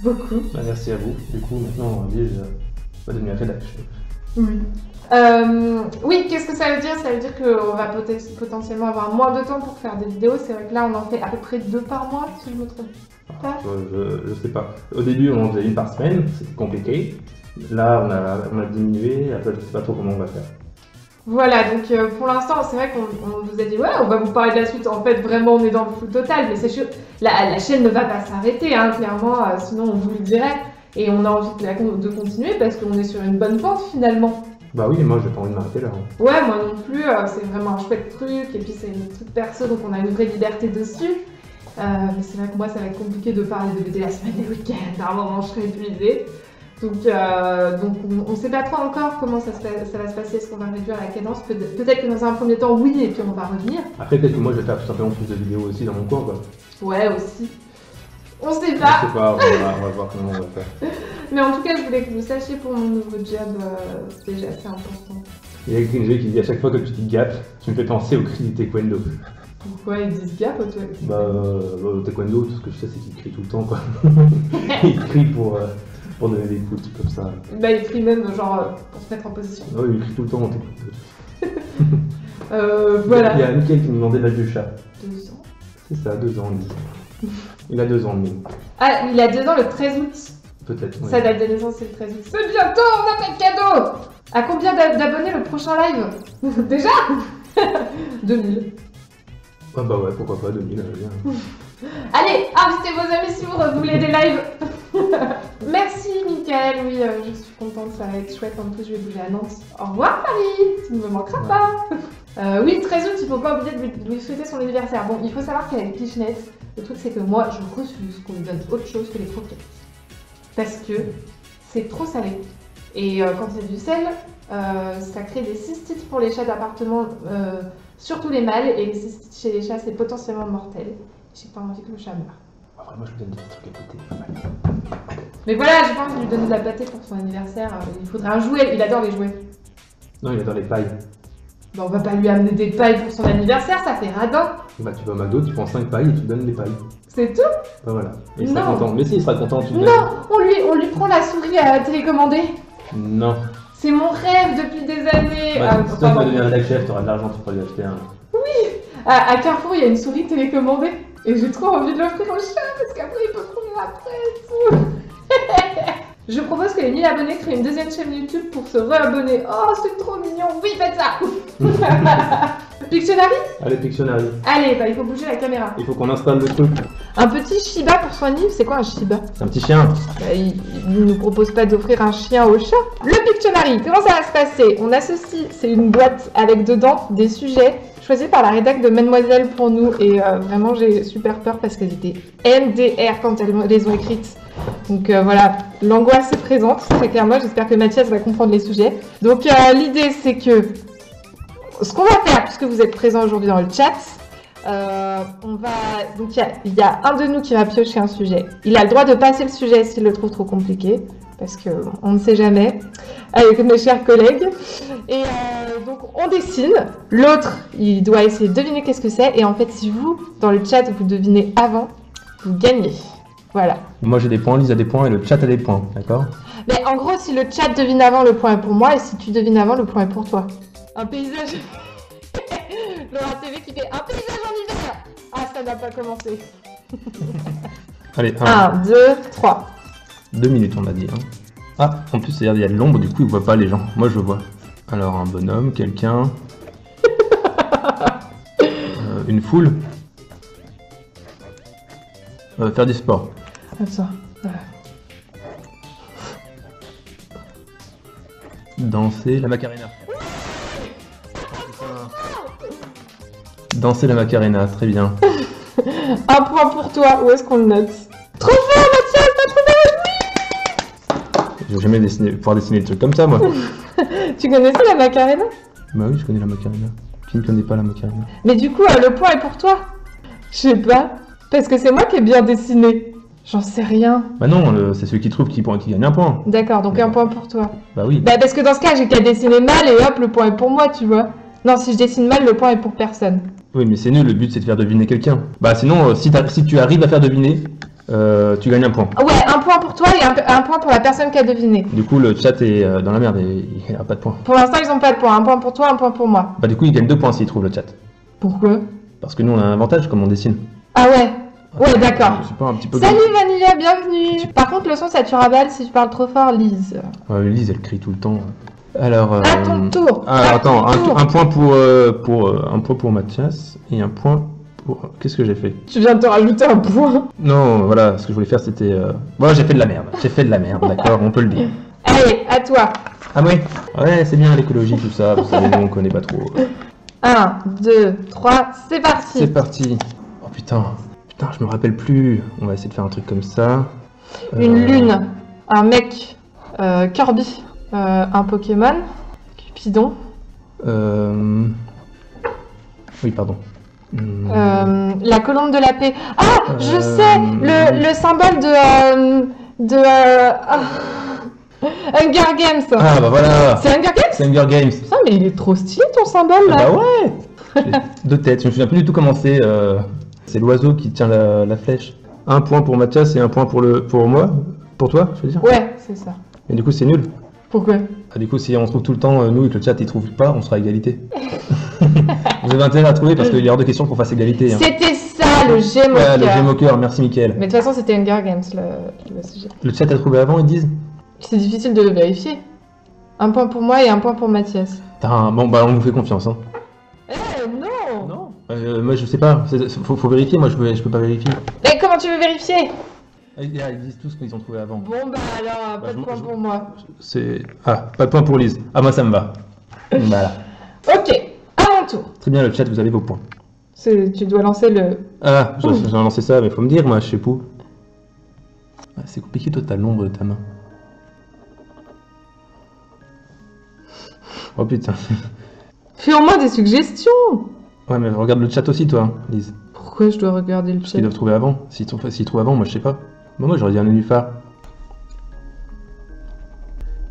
beaucoup. Merci à vous. Du coup, maintenant, Lise va devenir rédactrice. Oui. Oui, qu'est-ce que ça veut dire? Ça veut dire qu'on va potentiellement avoir moins de temps pour faire des vidéos. C'est vrai que là, on en fait à peu près 2 par mois, si je me trompe pas. Je sais pas. Au début, on en faisait 1 par semaine, c'était compliqué. Là, on a diminué. Après, je sais pas trop comment on va faire. Voilà, donc pour l'instant, c'est vrai qu'on vous a dit ouais, on va vous parler de la suite. En fait, vraiment, on est dans le flou total, mais c'est sûr, la chaîne ne va pas s'arrêter, hein, clairement, sinon on vous le dirait. Et on a envie de continuer parce qu'on est sur une bonne pente finalement. Bah oui, moi j'ai pas envie de m'arrêter là. Ouais, moi non plus, c'est vraiment un chouette truc, et puis c'est une truc perso, donc on a une vraie liberté dessus. Mais c'est vrai que moi ça va être compliqué de parler de BD la semaine et le week-end, à un moment je serai épuisée. Donc on sait pas trop encore comment ça va se passer, est-ce qu'on va réduire la cadence, peut-être que dans un premier temps oui, et puis on va revenir. Après peut-être que moi je vais faire tout simplement plus de vidéos aussi dans mon coin quoi. Ouais, aussi. On sait pas. Je sais pas, on va voir comment on va faire. Mais en tout cas, je voulais que vous sachiez pour mon nouveau job, c'est déjà assez important. Il y a Gringe qui dit à chaque fois que tu dis gap, tu me fais penser au cri du taekwondo. Pourquoi ils disent gap au taekwondo? Au taekwondo, tout ce que je sais c'est qu'il crie tout le temps quoi. Il crie pour donner des coups comme ça. Il crie même genre pour se mettre en position. Oui, il crie tout le temps en taekwondo. Voilà. Il y a Mickaël qui me demandait l'âge du chat. 2 ans. C'est ça, 2 ans lui. Il a 2 ans lui. Ah, il a 2 ans le 13 août. Peut-être. Oui. Sa date de naissance c'est le 13 août. C'est bientôt, on a pas de cadeau. À combien d'abonnés le prochain live? Déjà 2000. Ah bah ouais, pourquoi pas, 2000, bien. Allez, invitez vos amis si vous voulez des lives. Merci Mickaël, oui, je suis contente, ça va être chouette. En plus, je vais bouger à Nantes. Au revoir Paris, tu ne me manqueras pas. Oui, 13 août, il faut pas oublier de lui souhaiter son anniversaire. Bon, il faut savoir qu'avec Pichenette, le truc c'est que moi, je refuse qu'on lui donne autre chose que les croquettes. Parce que c'est trop salé. Et quand il y a du sel, ça crée des cystites pour les chats d'appartement, surtout les mâles. Et les cystites chez les chats, c'est potentiellement mortel. J'ai pas envie que le chat meure. Après, moi, je lui donne des trucs à côté. Mais voilà, j'ai pas envie de lui donner de la pâtée pour son anniversaire. Il faudrait un jouet, il adore les jouets. Non, il adore les pailles. Bah, on va pas lui amener des pailles pour son anniversaire, ça fait radin. Bah, tu vas au McDo, tu prends 5 pailles et tu lui donnes des pailles. C'est tout? Bah voilà. Et il sera Non. content. Mais si, il sera content, tu lui donnes. Non, on lui prend la souris à télécommander. Non. C'est mon rêve depuis des années. Bah, si toi, tu vas devenir rédac chef, tu auras de l'argent, tu pourras lui acheter un. À Carrefour, il y a une souris télécommandée. Et j'ai trop envie de l'offrir au chat parce qu'après il peut courir après et tout. Je propose que les 1000 abonnés créent une deuxième chaîne YouTube pour se réabonner. Oh, c'est trop mignon. Oui, faites ça. Pictionary? Allez, Pictionary. Allez, bah il faut bouger la caméra. Il faut qu'on installe le truc. Un petit Shiba pour son anniv, c'est quoi un Shiba? C'est un petit chien. Bah, il nous propose pas d'offrir un chien au chat. Le Pictionary, comment ça va se passer? On associe, c'est une boîte avec dedans des sujets choisis par la rédac de Mademoiselle pour nous. Et vraiment, j'ai super peur parce qu'elles étaient MDR quand elles les ont écrites. Donc voilà, l'angoisse est présente, très clairement. J'espère que Mathias va comprendre les sujets. Donc l'idée, c'est que ce qu'on va faire, puisque vous êtes présents aujourd'hui dans le chat, donc il y a un de nous qui va piocher un sujet. Il a le droit de passer le sujet s'il le trouve trop compliqué, parce qu'on ne sait jamais, avec mes chers collègues. Et donc on dessine. L'autre, il doit essayer de deviner qu'est-ce que c'est. Et en fait, si vous, dans le chat, vous devinez avant, vous gagnez. Voilà. Moi j'ai des points, Lise a des points et le chat a des points, d'accord? Mais en gros, si le chat devine avant, le point est pour moi. Et si tu devines avant, le point est pour toi. Un paysage. Laura TV qui fait un paysage en hiver. Ah, ça n'a pas commencé. Allez, 1, 2, 3. 2 minutes on a dit. Hein. Ah, en plus il y a de l'ombre, du coup ils voient pas les gens. Moi je vois. Alors un bonhomme, quelqu'un. Une foule. Faire du sport. Attends. Danser la Macarena. Danser la Macarena, très bien. Un point pour toi, où est-ce qu'on le note? Trop fort, Mathias, t'as trouvé? Je vais jamais pouvoir dessiner des trucs comme ça moi. Tu connaissais la Macarena? Bah oui, je connais la Macarena. Qui ne connaît pas la Macarena? Mais du coup, le point est pour toi? Je sais pas. Parce que c'est moi qui ai bien dessiné. J'en sais rien. Bah non, c'est celui qui trouve qui gagne un point. D'accord, donc un point pour toi. Bah oui. Bah parce que dans ce cas, j'ai qu'à dessiner mal et hop, le point est pour moi, tu vois. Non, si je dessine mal, le point est pour personne. Oui, mais c'est nul, le but c'est de faire deviner quelqu'un. Bah sinon, si tu arrives à faire deviner, tu gagnes un point. Ouais, un point pour toi et un point pour la personne qui a deviné. Du coup, le chat est dans la merde et il n'a pas de points. Pour l'instant, ils ont pas de points. Un point pour toi, un point pour moi. Bah du coup, il gagne 2 points s'il trouve le chat. Pourquoi? Parce que nous, on a un avantage comme on dessine. Ah ouais. Ouais, d'accord. Je sais pas, un petit peu. Salut Vanilla, bienvenue. Par contre, le son, ça tue à balle si tu parles trop fort, Lise. Lise, elle crie tout le temps. Alors. À ton tour. Ah, À ton attends, tour. un point pour Mathias et un point pour. Qu'est-ce que j'ai fait? Tu viens de te rajouter un point. Non, voilà, ce que je voulais faire c'était. Voilà, j'ai fait de la merde. J'ai fait de la merde, d'accord, on peut le dire. Allez, à toi. Ah ouais. Ouais, c'est bien l'écologie, tout ça. Vous savez, nous on connaît pas trop. 1, 2, 3, c'est parti. C'est parti. Oh putain. Putain, je me rappelle plus. On va essayer de faire un truc comme ça. Une lune, un mec, Kirby, un Pokémon, Cupidon, Oui, pardon. la colombe de la paix. Ah, je sais, le symbole Hunger Games. Ah bah voilà. C'est Hunger Games? C'est Hunger Games. Putain, mais il est trop stylé ton symbole là. Bah ouais. J'ai 2 têtes. Je me souviens plus du tout comment c'est. C'est l'oiseau qui tient la flèche. Un point pour Mathias et un point pour moi. Pour toi, je veux dire. Ouais, c'est ça. Et du coup, c'est nul. Pourquoi? Ah, du coup, si on trouve tout le temps, nous et que le chat il trouve pas, on sera à égalité. Vous avez intérêt à trouver parce qu'il est hors de question qu'on fasse égalité. Hein. C'était ça le gemme au Ouais, cœur. le gemme au cœur, merci Mickaël. Mais de toute façon, c'était Hunger Games le sujet. Le chat a trouvé avant, ils disent. C'est difficile de le vérifier. Un point pour moi et un point pour Mathias. Putain, bon bah on nous fait confiance. Hein. Eh non. Non. Moi je sais pas, faut vérifier, moi je peux pas vérifier. Mais comment tu veux vérifier? Ils disent tous ce qu'ils ont trouvé avant. Bon bah alors, pas de point pour moi. C'est... Ah, pas de point pour Lise. Ah, moi ça me va. Voilà. Ok, à mon tour. Très bien, le chat, vous avez vos points. Tu dois lancer le... Ah, j'ai lancé ça, mais faut me dire, moi, je sais pas. Ah, c'est compliqué, toi, t'as l'ombre de ta main. Oh putain. Fais au moins des suggestions. Ouais, mais regarde le chat aussi, toi, Lise. Pourquoi je dois regarder le chat? Ils doivent trouver avant. S'ils trouvent avant, moi, je sais pas. Moi, j'aurais dit un nénuphar.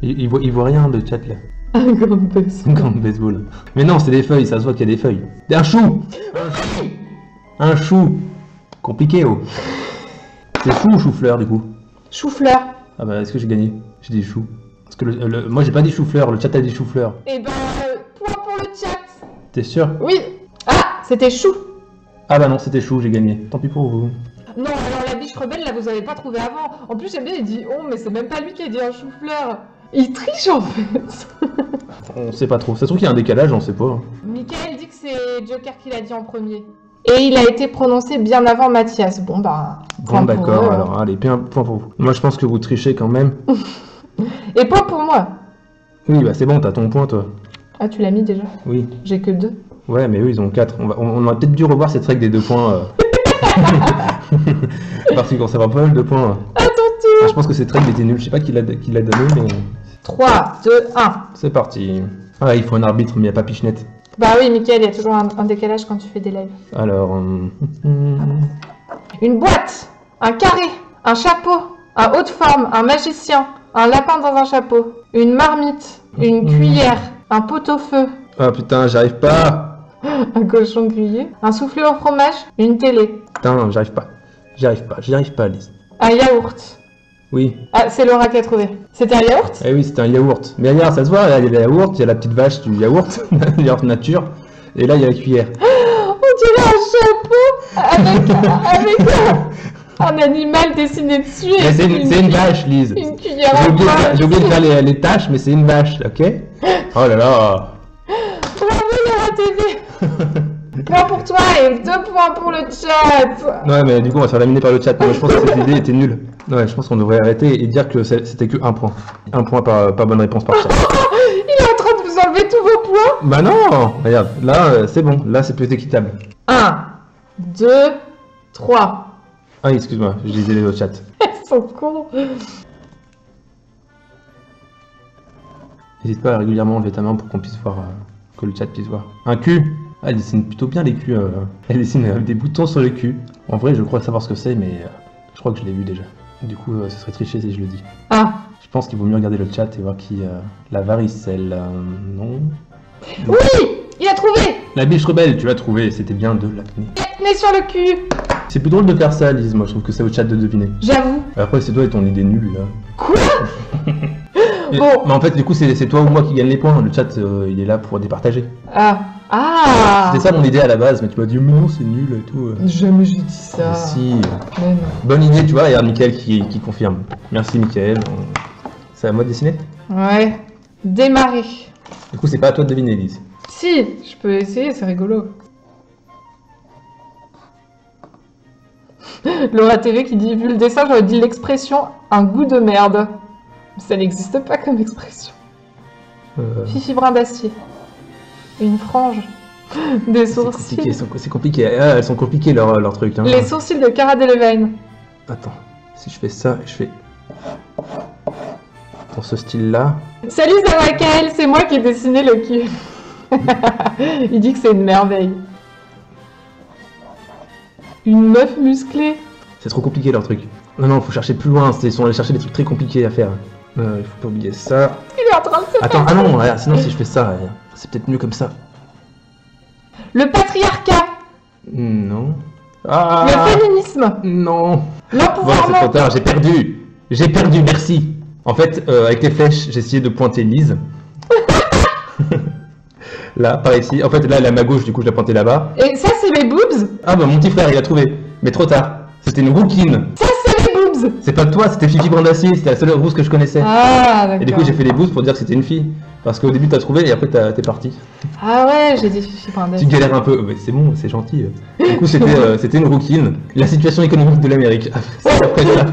Ils voient rien de chat, là. Un grand baseball. Une grande baseball. Mais non, c'est des feuilles, ça se voit qu'il y a des feuilles. Un chou. Un chou. Compliqué, oh. C'est chou ou chou-fleur, du coup? Chou-fleur. Ah bah, est-ce que j'ai gagné? J'ai dit chou. Parce que moi, j'ai pas dit chou-fleur, le chat a dit chou-fleur. Eh ben, point pour le chat. T'es sûr? Oui. Ah, c'était chou. Ah bah non, c'était chou, j'ai gagné. Tant pis pour vous. Non, alors la biche rebelle, là, vous avez pas trouvé avant. En plus, j'aime bien, il dit oh, mais c'est même pas lui qui a dit un chou-fleur. Il triche, en fait. On sait pas trop. Ça se trouve qu'il y a un décalage, on sait pas. Michael dit que c'est Joker qui l'a dit en premier. Et il a été prononcé bien avant Mathias. Bon, bah... Bon, d'accord, alors, allez, point pour vous. Moi, je pense que vous trichez quand même. Et point pour moi. Oui, bah c'est bon, t'as ton point, toi. Ah, tu l'as mis déjà? Oui. J'ai que 2. Ouais, mais eux, ils ont 4. On aurait peut-être dû revoir cette règle des 2 points. Parce qu'on s'en va pas mal de points. À ton tour. Ah, je pense que cette règle était nulle. Je sais pas qui l'a donné, mais... 3, 2, 1. C'est parti. Ah, il faut un arbitre, mais il n'y a pas Pichenette. Bah oui, Michael, il y a toujours un décalage quand tu fais des lives. Alors... Une boîte, un carré, un chapeau, un haut de forme, un magicien, un lapin dans un chapeau, une marmite, une cuillère, un pot-au-feu, Ah putain, j'arrive pas. un cochon grillé, un soufflé au fromage, une télé, Putain, j'arrive pas. J'y arrive pas, Lise. un yaourt. Oui. Ah, c'est Laura qui a trouvé. C'était un yaourt? Eh oui, c'était un yaourt. Mais regarde, ça se voit, là, il y a le yaourt, il y a la petite vache du yaourt, le yaourt nature, et là, il y a la cuillère. On dirait un chapeau avec un animal dessiné dessus et Mais c'est une vache, Lise. une cuillère J'ai en oublié, bois. j'ai oublié de faire les tâches, mais c'est une vache, ok? Oh là là. Bravo Laura TV. Point pour toi et 2 points pour le chat. Ouais, mais du coup, on va se faire laminer par le chat. Moi, je pense que cette idée était nulle. Ouais, je pense qu'on devrait arrêter et dire que c'était que 1 point. 1 point par bonne réponse par chat. Il est en train de vous enlever tous vos points. Bah non, regarde, là, c'est bon. Là, c'est plus équitable. 1, 2, 3. Ah, excuse-moi, je lisais les autres chats. Ils sont cons. N'hésite pas à régulièrement enlever ta main pour qu'on puisse voir, que le chat puisse voir. Un cul. Ah, elle dessine plutôt bien les culs. Elle dessine des boutons sur le cul. En vrai, je crois savoir ce que c'est, mais je crois que je l'ai vu déjà. Du coup, ce serait triché si je le dis. Ah. Je pense qu'il vaut mieux regarder le chat et voir qui... la varicelle, non. Oui, il a trouvé. La biche rebelle, tu l'as trouvé, c'était bien de l'acné. Acné sur le cul. C'est plus drôle de faire ça, Lise, moi je trouve que c'est au chat de deviner. J'avoue. Après, c'est toi et ton idée nulle, là. Quoi? Bon. Mais en fait, du coup, c'est toi ou moi qui gagne les points. Le chat, il est là pour départager. Ah. Ah. C'était ça mon idée à la base, mais tu m'as dit, mais non, c'est nul et tout. Jamais j'ai dit ça. Mais si. Mais non. Bonne idée, tu vois, regarde Mickaël qui confirme. Merci, Mickaël. C'est à moi de dessiner? Ouais. Démarrer. Du coup, c'est pas à toi de deviner, Lise. Si, je peux essayer, c'est rigolo. Laura TV qui dit, vu le dessin, j'aurais dit l'expression un goût de merde. Ça n'existe pas comme expression. Fifi brin d'acier. Une frange. Des sourcils. C'est compliqué. Ah, elles sont compliquées leurs trucs. Hein. Les sourcils de Cara Delevingne. Attends, si je fais ça, je fais... Dans ce style-là. Salut Zawakael, c'est moi qui ai dessiné le cul. Il dit que c'est une merveille. Une meuf musclée. C'est trop compliqué leur truc. Non, faut chercher plus loin. Ils sont allés chercher des trucs très compliqués à faire. Il faut pas oublier ça. Il est en train de se Attends, faire. ah non, regarde, sinon si je fais ça, c'est peut-être mieux comme ça. Le patriarcat. Non. Ah, Le féminisme. non. Bon, L'empouvoirment. c'est trop tard, j'ai perdu. J'ai perdu, merci. En fait, avec les flèches, j'ai essayé de pointer Lise. Là, par ici. En fait, là, elle est à ma gauche, du coup, je l'ai pointé là-bas. Et ça, c'est mes boobs. Ah bah, mon petit frère, il a trouvé. Mais trop tard. C'était une rouquine. Ça, c'est mes boobs. C'est pas toi, c'était Fifi Brandacier. C'était la seule rousse que je connaissais. Ah, d'accord. Et du coup, j'ai fait les boosts pour dire que c'était une fille. Parce qu'au début t'as trouvé et après t'es parti. Ah ouais, j'ai des fichiers par Tu galères un peu, mais c'est bon, c'est gentil. Du coup c'était une rouquine. La situation économique de l'Amérique. C'est après ça.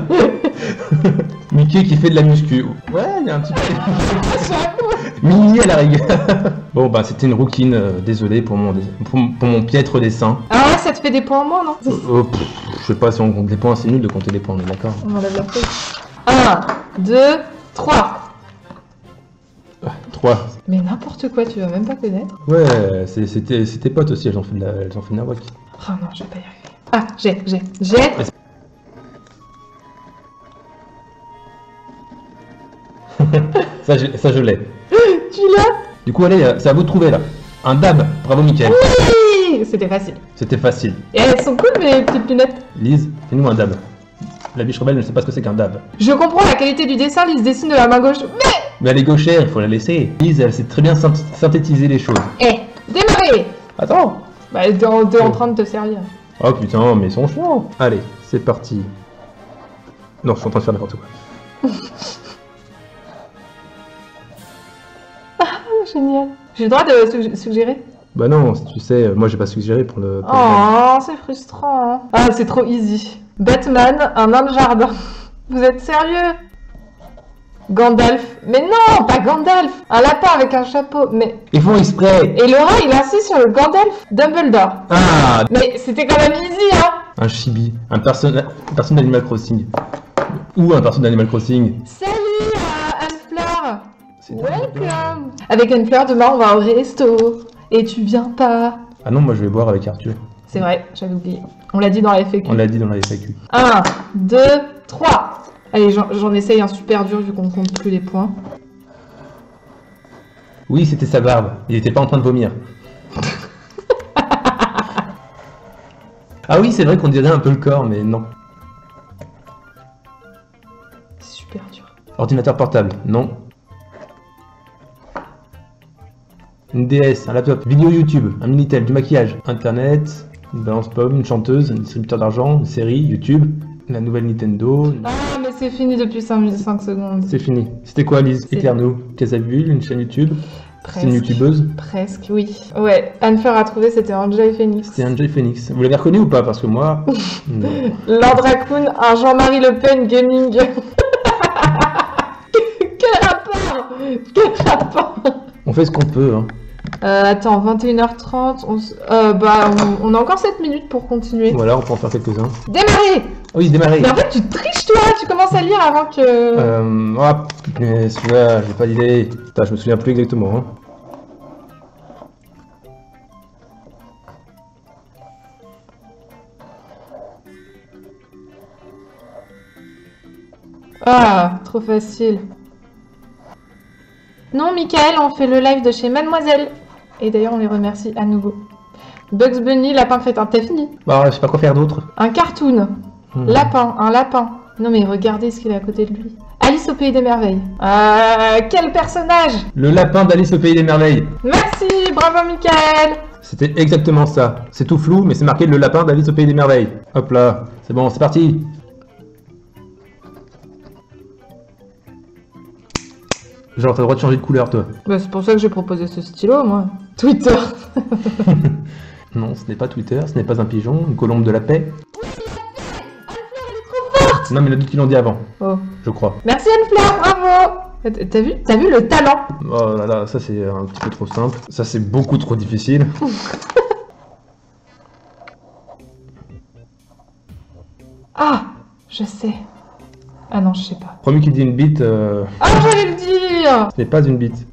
Mickey qui fait de la muscu. Ouais, il y a un petit peu. Minnie à la rigueur. Bon bah c'était une rouquine, désolé pour mon piètre dessin. Ah ouais, ça te fait des points en moins, non? Je sais pas si on compte les points, c'est nul de compter les points, on est d'accord. On enlève la feuille. 1, 2, 3. 3. Mais n'importe quoi, tu vas même pas connaître. Ouais, c'est tes potes aussi, elles ont fait de la rock. Oh non, je vais pas y arriver. Ah, j'ai. Ça je l'ai. Tu l'as? Du coup allez, c'est à vous de trouver là. Un dab, bravo Mickaël. Oui, c'était facile. C'était facile. Et elles sont cool mes petites lunettes. Lise, fais-nous un dab. La biche rebelle ne sait pas ce que c'est qu'un dab. Je comprends la qualité du dessin, Lise dessine de la main gauche. Mais elle est gauchère, il faut la laisser. Lise, elle sait très bien synthétiser les choses. Démarrez. Attends. Bah, t'es en train de te servir. Oh putain, mais ils sont chiants. Allez, c'est parti. Non, je suis en train de faire n'importe quoi. Génial. J'ai le droit de suggérer? Bah non, tu sais, moi j'ai pas suggéré pour le... Oh, c'est frustrant. Ah, c'est trop easy. Batman, un nain de jardin. Vous êtes sérieux? Gandalf. Mais non, pas Gandalf. Un lapin avec un chapeau. Mais... Ils font exprès. Et Laura, il insiste sur le Gandalf. Dumbledore. Ah. Mais c'était quand même easy, hein. Un chibi. Un personnage d'Animal Crossing. Ou un personnage d'Animal Crossing. Salut Anne-Fleur. Welcome. Avec Anne-Fleur, demain on va au resto. Et tu viens pas? Ah non, moi je vais boire avec Arthur. C'est vrai, j'avais oublié. On l'a dit dans la FAQ. On l'a dit dans la FAQ. 1, 2, 3. Allez, j'en essaye un super dur vu qu'on compte plus les points. Oui, c'était sa barbe. Il était pas en train de vomir. Ah oui, c'est vrai qu'on dirait un peu le corps, mais non. C'est super dur. Ordinateur portable, non. Une DS, un laptop, vidéo YouTube, un Minitel, du maquillage, internet, une balance pomme, une chanteuse, un distributeur d'argent, une série, YouTube, la nouvelle Nintendo. Ah, mais c'est fini depuis 5 secondes. C'est fini. C'était quoi, Lise? Éclaire-nous. Casavule, une chaîne YouTube. C'est une youtubeuse? Presque, oui. Ouais, Anne-Fleur a trouvé, c'était Angel Phoenix. C'était Angel Phoenix. Vous l'avez reconnu ou pas? Parce que moi... Lord Raccoon, un Jean-Marie Le Pen gaming. Quel rapport? Quel rapport? On fait ce qu'on peut, hein. Attends, 21h30, on a encore 7 minutes pour continuer. Voilà, on peut en faire quelques-uns. Démarrer! Oui, démarrer. Mais en fait, tu triches toi, tu commences à lire avant que... Ah, mais celui-là, j'ai pas d'idée. Putain, je me souviens plus exactement, hein. Ah, trop facile. Non, Michael, on fait le live de chez Mademoiselle. Et d'ailleurs, on les remercie à nouveau. Bugs Bunny, lapin crétin, t'as fini? Bah, je sais pas quoi faire d'autre. Un cartoon. Lapin, un lapin. Non mais regardez ce qu'il a à côté de lui. Alice au Pays des Merveilles. Quel personnage? Le lapin d'Alice au Pays des Merveilles. Merci, bravo Michael. C'était exactement ça. C'est tout flou, mais c'est marqué le lapin d'Alice au Pays des Merveilles. Hop là, c'est bon, c'est parti. Genre, t'as le droit de changer de couleur, toi. Bah, c'est pour ça que j'ai proposé ce stylo, moi. Twitter. Non, ce n'est pas Twitter, ce n'est pas un pigeon, une colombe de la paix. Non, mais il a dit qu'ils l'ont dit avant. Oh. Je crois. Merci Anne-Fleur, bravo. T'as vu le talent? Oh là là, ça c'est un petit peu trop simple. Ça c'est beaucoup trop difficile. Ah, je sais. Ah non, je sais pas. Premier qui dit une bite. Ah, j'allais le dire. Ce n'est pas une bite.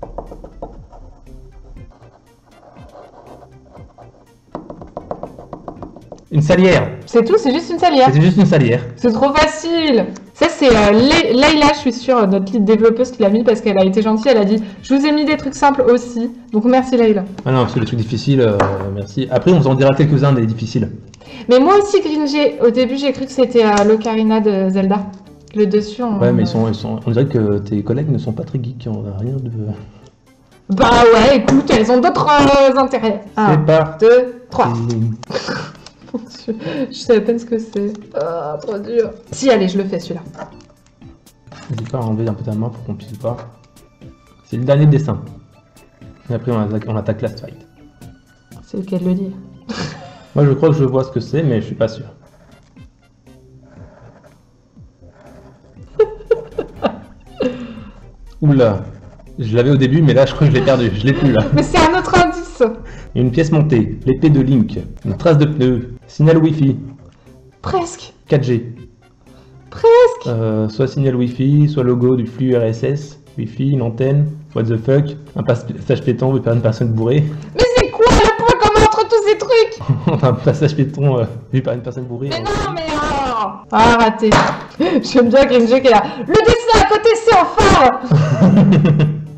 Une salière. C'est tout, c'est juste une salière. C'était juste une salière. C'est trop facile. Ça c'est Layla, je suis sûre, notre lead développeuse qui l'a mis parce qu'elle a été gentille. Elle a dit, je vous ai mis des trucs simples aussi. Donc merci Layla. Ah non, parce que les trucs difficiles, merci. Après, on vous en dira quelques-uns des difficiles. Mais moi aussi, Gringé, au début j'ai cru que c'était l'Ocarina de Zelda. Le dessus, Ouais, mais on dirait que tes collègues ne sont pas très geeks, on a rien de... Bah ouais, écoute, elles ont d'autres intérêts. C'est pas... 2, 3. Mon Dieu, je sais à peine ce que c'est. Ah, trop dur. Si, allez, je le fais celui-là. N'hésite pas à enlever un peu ta main pour qu'on puisse voir. C'est le dernier dessin. Et après on attaque Last Fight. C'est le cas de le dire. Moi je crois que je vois ce que c'est, mais je suis pas sûr. Oula, je l'avais au début, mais là je crois que je l'ai perdu, je l'ai plus là. Mais c'est un autre indice. Une pièce montée, l'épée de Link, une trace de pneu, signal Wi-Fi, Presque. 4G. Presque. Soit signal Wi-Fi, soit logo du flux RSS, Wi-Fi, une antenne, what the fuck, un passage piéton vu par une personne bourrée. Mais c'est quoi le point commun entre tous ces trucs? Un passage piéton vu par une personne bourrée. Mais non, mais oh. Ah, raté. J'aime bien Grimsby qui est là. Le dessin à côté, c'est en phare.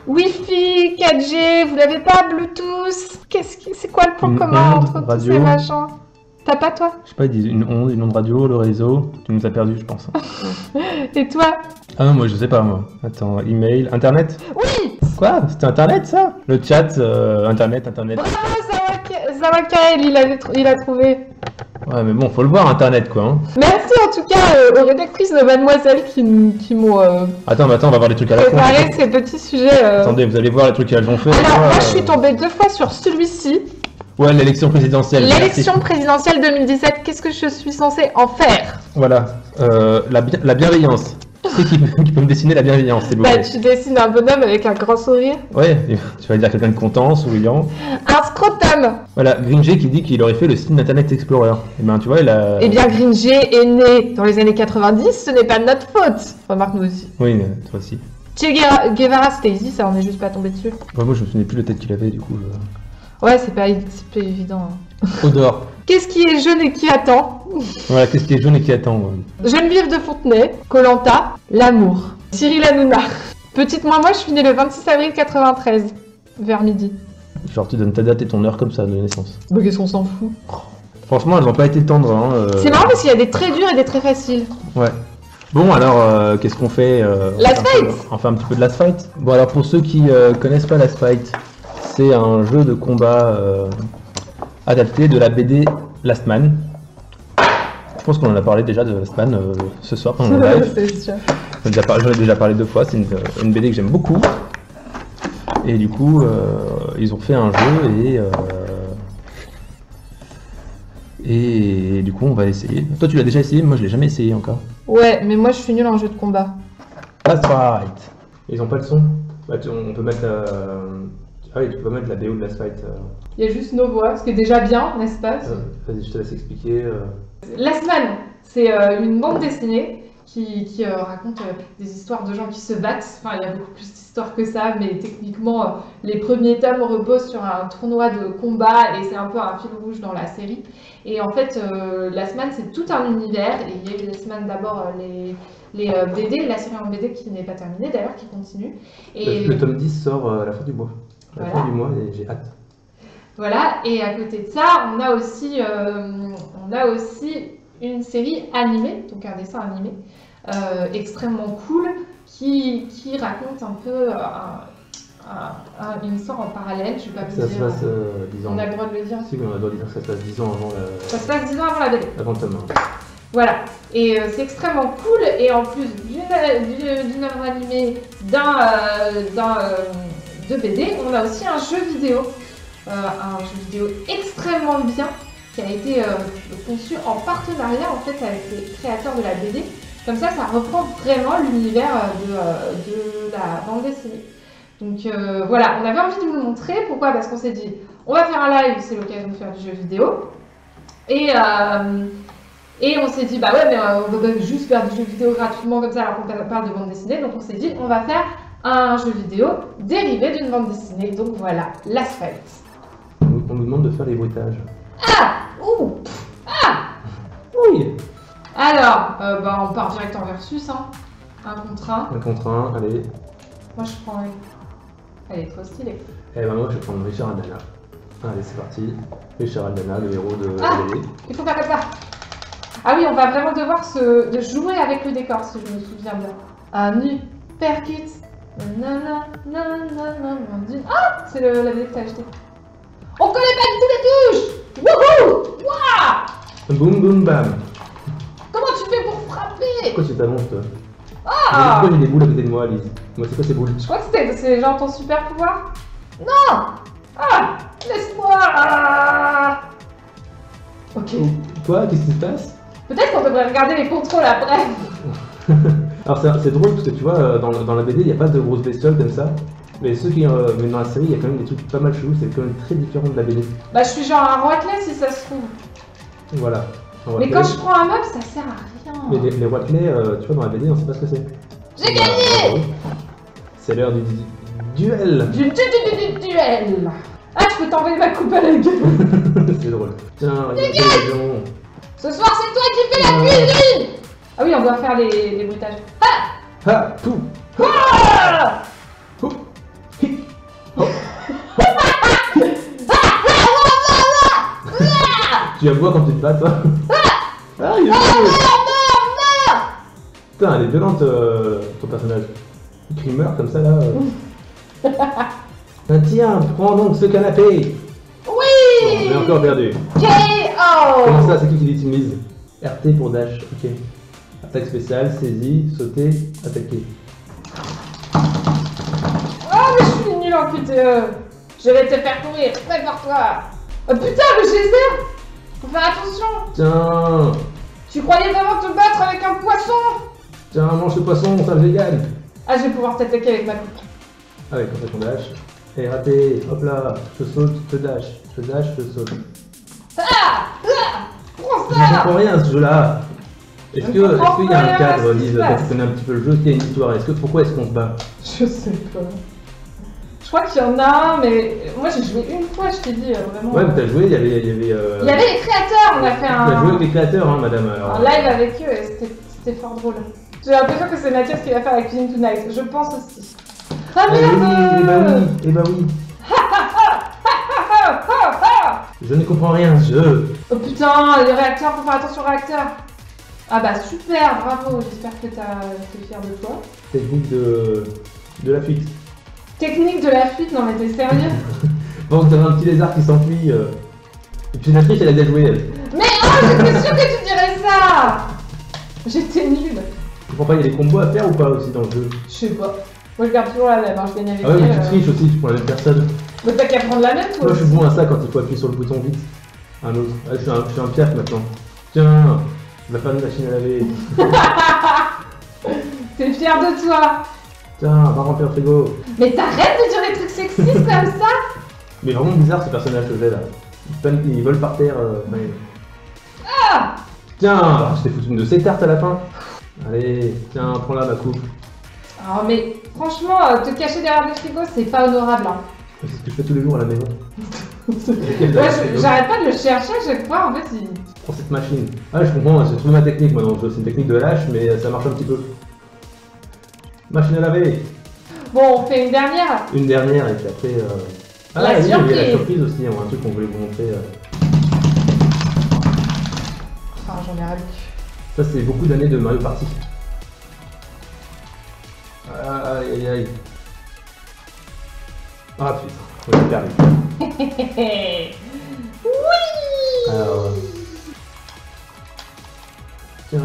Wi-Fi, 4G, vous l'avez pas, Bluetooth? C'est quoi le point Une commun onde, entre tous radio. ces machins? T'as pas toi? Je sais pas, ils disent une onde radio, le réseau. Tu nous as perdu, je pense. Et toi? Ah non, moi je sais pas, moi. Attends, email, internet? Oui. Quoi? C'était internet ça? Le chat, internet. Bravo Zawakael, il a trouvé. Ouais, mais bon, faut le voir, internet quoi. Hein. Merci en tout cas aux rédactrices de Mademoiselle qui m'ont Attends, on va voir les trucs à la con. préparé ces petits sujets. Attendez, vous allez voir les trucs qu'elles ont fait. Alors, moi je suis tombée 2 fois sur celui-ci. Ouais, l'élection présidentielle. L'élection présidentielle 2017, qu'est-ce que je suis censée en faire? Voilà, la bienveillance. Qui peut me dessiner la bienveillance, s'il vous Bah, plaît? tu dessines un bonhomme avec un grand sourire. Ouais, tu vas dire quelqu'un de content, souriant. Un scrotum. Voilà, Grimsby qui dit qu'il aurait fait le site d'Internet Explorer. Et ben, tu vois, il a. Eh bien, Grimsby est né dans les années 90, ce n'est pas de notre faute. Remarque nous aussi. Oui, toi aussi. Che Guevara, c'était easy, ça, on est juste pas tombé dessus. Ouais, moi, je me souvenais plus de la tête qu'il avait, du coup. Ouais, c'est pas évident. Hein. Odor. Qu'est-ce qui est jeune et qui attend? Voilà, qu'est-ce qui est jaune et qui attend? Geneviève de Fontenay, Koh-Lanta, L'amour. Cyril Hanouna. Petite moi, je suis née le 26 avril 93, vers midi. Genre, tu donnes ta date et ton heure comme ça de naissance. Bah, qu'est-ce qu'on s'en fout? Franchement, elles n'ont pas été tendres. Hein, C'est marrant parce qu'il y a des très durs et des très faciles. Ouais. Bon, alors, qu'est-ce qu'on fait Last Fight. On fait un petit peu de Last Fight. Bon, alors, pour ceux qui connaissent pas Last Fight, c'est un jeu de combat adapté de la BD Last Man. Je pense qu'on en a parlé déjà de Last Man ce soir pendant le live. C'est sûr. J'en ai déjà parlé 2 fois, c'est une BD que j'aime beaucoup. Et du coup, ils ont fait un jeu et du coup, on va essayer. Toi, tu l'as déjà essayé, moi je l'ai jamais essayé encore. Ouais, mais moi je suis nulle en jeu de combat. Last Fight. Ils ont pas le son? Bah, on peut mettre la... Ah oui, tu peux mettre la BO de Last Fight. Il y a juste nos voix, ce qui est déjà bien, n'est-ce pas? Vas-y, je te laisse expliquer. Last Man, c'est une bande dessinée qui raconte des histoires de gens qui se battent. Enfin, il y a beaucoup plus d'histoires que ça, mais techniquement, les premiers tomes reposent sur un tournoi de combat et c'est un peu un fil rouge dans la série. Et en fait, Last Man, c'est tout un univers. Et il y a eu Last Man d'abord les BD, la série en BD qui n'est pas terminée d'ailleurs, qui continue. Et Le tome 10 sort à la fin du mois. À la fin du mois, et j'ai hâte. Voilà, et à côté de ça, on a aussi une série animée, donc un dessin animé, extrêmement cool, qui raconte un peu une histoire en parallèle, je ne vais pas vous Ça dire. se passe 10 ans. On a le droit de le dire. Si, mais on a le droit de dire que ça se passe 10 ans avant Ça se passe 10 ans avant la BD. avant le tome 1. Voilà, et c'est extrêmement cool, et en plus d'une œuvre animée, de BD, on a aussi un jeu vidéo. Un jeu vidéo extrêmement bien qui a été conçu en partenariat en fait avec les créateurs de la BD. Comme ça reprend vraiment l'univers de la bande dessinée. Donc voilà, on avait envie de vous le montrer. Pourquoi? Parce qu'on s'est dit, on va faire un live, c'est l'occasion de faire du jeu vidéo. Et on s'est dit, bah ouais, mais on va juste faire du jeu vidéo gratuitement comme ça alors qu'on parle de bande dessinée. Donc on s'est dit, on va faire un jeu vidéo dérivé d'une bande dessinée. Donc voilà, Last Fight. On nous demande de faire les bruitages. Ah! Ouh! Ah! Oui! Alors, on part direct en versus, hein. 1 contre 1. 1 contre 1, allez. Moi je prends. Elle est trop stylée. Eh ben moi je vais prendre Richard Aldana. Allez, c'est parti. Richard Aldana, le héros de Ah! BD. Il faut faire comme ça. Ah oui, on va vraiment devoir de jouer avec le décor, si je me souviens bien. Un uppercut. Ah! C'est la BD que t'as acheté. On connaît pas du tout les touches! Wouhou! Wouah! Boum boum bam. Comment tu fais pour frapper? Pourquoi tu t'annonces toi? Ah! Pourquoi j'ai des boules à côté de moi, Alice? Moi c'est quoi ces boules? Je crois que c'est genre ton super pouvoir. Non. Ah, laisse-moi. Ah. Ok. Toi, qu'est-ce qui se passe? Peut-être qu'on devrait regarder les contrôles après. Alors c'est drôle parce que tu vois, dans la BD, il n'y a pas de grosses bestioles comme ça. Mais mais dans la série, il y a quand même des trucs pas mal chelous, c'est quand même très différent de la BD. Bah je suis genre un Roitelet si ça se trouve. Voilà. Mais quand je prends un meuble, ça sert à rien. Mais les Roitelet, tu vois, dans la BD, on sait pas ce que c'est. J'ai gagné. C'est l'heure du duel. Du duel. Ah, je peux t'envoyer ma coupe à la gueule. C'est drôle. Tiens, regarde. Ce soir, c'est toi qui fais la cuisine. Ah oui, on doit faire les bruitages. Ah. Ha, pou. Ah. Pou. Hi. Ho. Tu aboies quand tu te bats, toi. Ah, il est Putain, elle est violente, ton personnage. Il crie meurt comme ça, là. Ah, tiens, prends donc ce canapé. Oui. J'ai encore perdu. KO. Comment ça, c'est qui l'utilise? RT pour dash, ok. Attaque spéciale, saisie, sauter, attaquer. Oh, mais je suis nulle en QTE. Je vais te faire courir, très pour toi. Oh putain, le geyser. Faut faire attention. Tiens, Tu croyais vraiment te battre avec un poisson? tiens, mange ce poisson, ça me vegan. Ah, je vais pouvoir t'attaquer avec ma coupe. Ah ouais, comme ça, ton dash. Et raté, hop là, je saute, je dash, je saute. Prends Je ça. comprends rien à ce jeu-là. Est-ce Je qu'il y comprends a un rien à cadre, ce qui Lise, se quand passe. tu connais un petit peu le jeu, qu'il y a une histoire? Pourquoi est-ce qu'on se bat? Je sais pas. Je crois qu'il y en a un, mais moi j'ai joué une fois, je t'ai dit vraiment. Ouais, mais t'as joué, il y avait. Il y avait les créateurs, on a fait Tu as joué un avec les créateurs, hein, madame. Alors. live avec eux et c'était fort drôle. J'ai l'impression que c'est Mathias qui va faire la cuisine tonight, je pense aussi. Ah Eh merde. oui, eh bah oui. Je ne comprends rien à ce jeu. Oh putain, les réacteurs, faut faire attention aux réacteurs. Ah bah super, bravo, j'espère que t'es fier de toi. Technique de la fuite. Technique de la fuite, non mais t'es sérieux? Bon, t'avais un petit lézard qui s'enfuit. Et puis Natrice, elle a déjà joué, elle. Mais oh, j'étais sûre que tu dirais ça. J'étais nulle. Tu comprends pas, il y a des combos à faire ou pas aussi dans le jeu? Je sais pas. Moi je garde toujours la même, hein, je gagne avec Ah ouais, mais elle, tu triches aussi, tu prends la même personne. Mais t'as qu'à prendre la même toi. Moi je suis bon à ça quand il faut appuyer sur le bouton vite. Un autre. Ah, je suis un piaf maintenant. Tiens, je vais faire une machine à laver. T'es fier de toi. Tiens, va remplir le frigo. Mais t'arrêtes de dire des trucs sexistes comme ça. Mais vraiment bizarre ce personnage que j'ai là. Il vole par terre. Ah. Tiens, je t'ai foutu une de ces tartes à la fin. Allez, tiens, prends là ma coupe. Oh mais franchement, te cacher derrière le frigo, c'est pas honorable. Hein. C'est ce que je fais tous les jours à la maison. Ouais, j'arrête pas de le chercher à chaque fois, en fait il... Prends cette machine. Ah, je comprends, j'ai trouvé ma technique moi dans le jeu. C'est une technique de lâche, mais ça marche un petit peu. Machine à laver. Bon, on fait une dernière. Une dernière et puis après. Ah, La oui, il y avait la surprise. surprise aussi, un truc qu'on voulait vous montrer. Enfin, j'en ai ras le cul. Ça, c'est beaucoup d'années de Mario Party. Aïe aïe aïe. Ah putain, on a perdu. Oui. Alors. Tiens.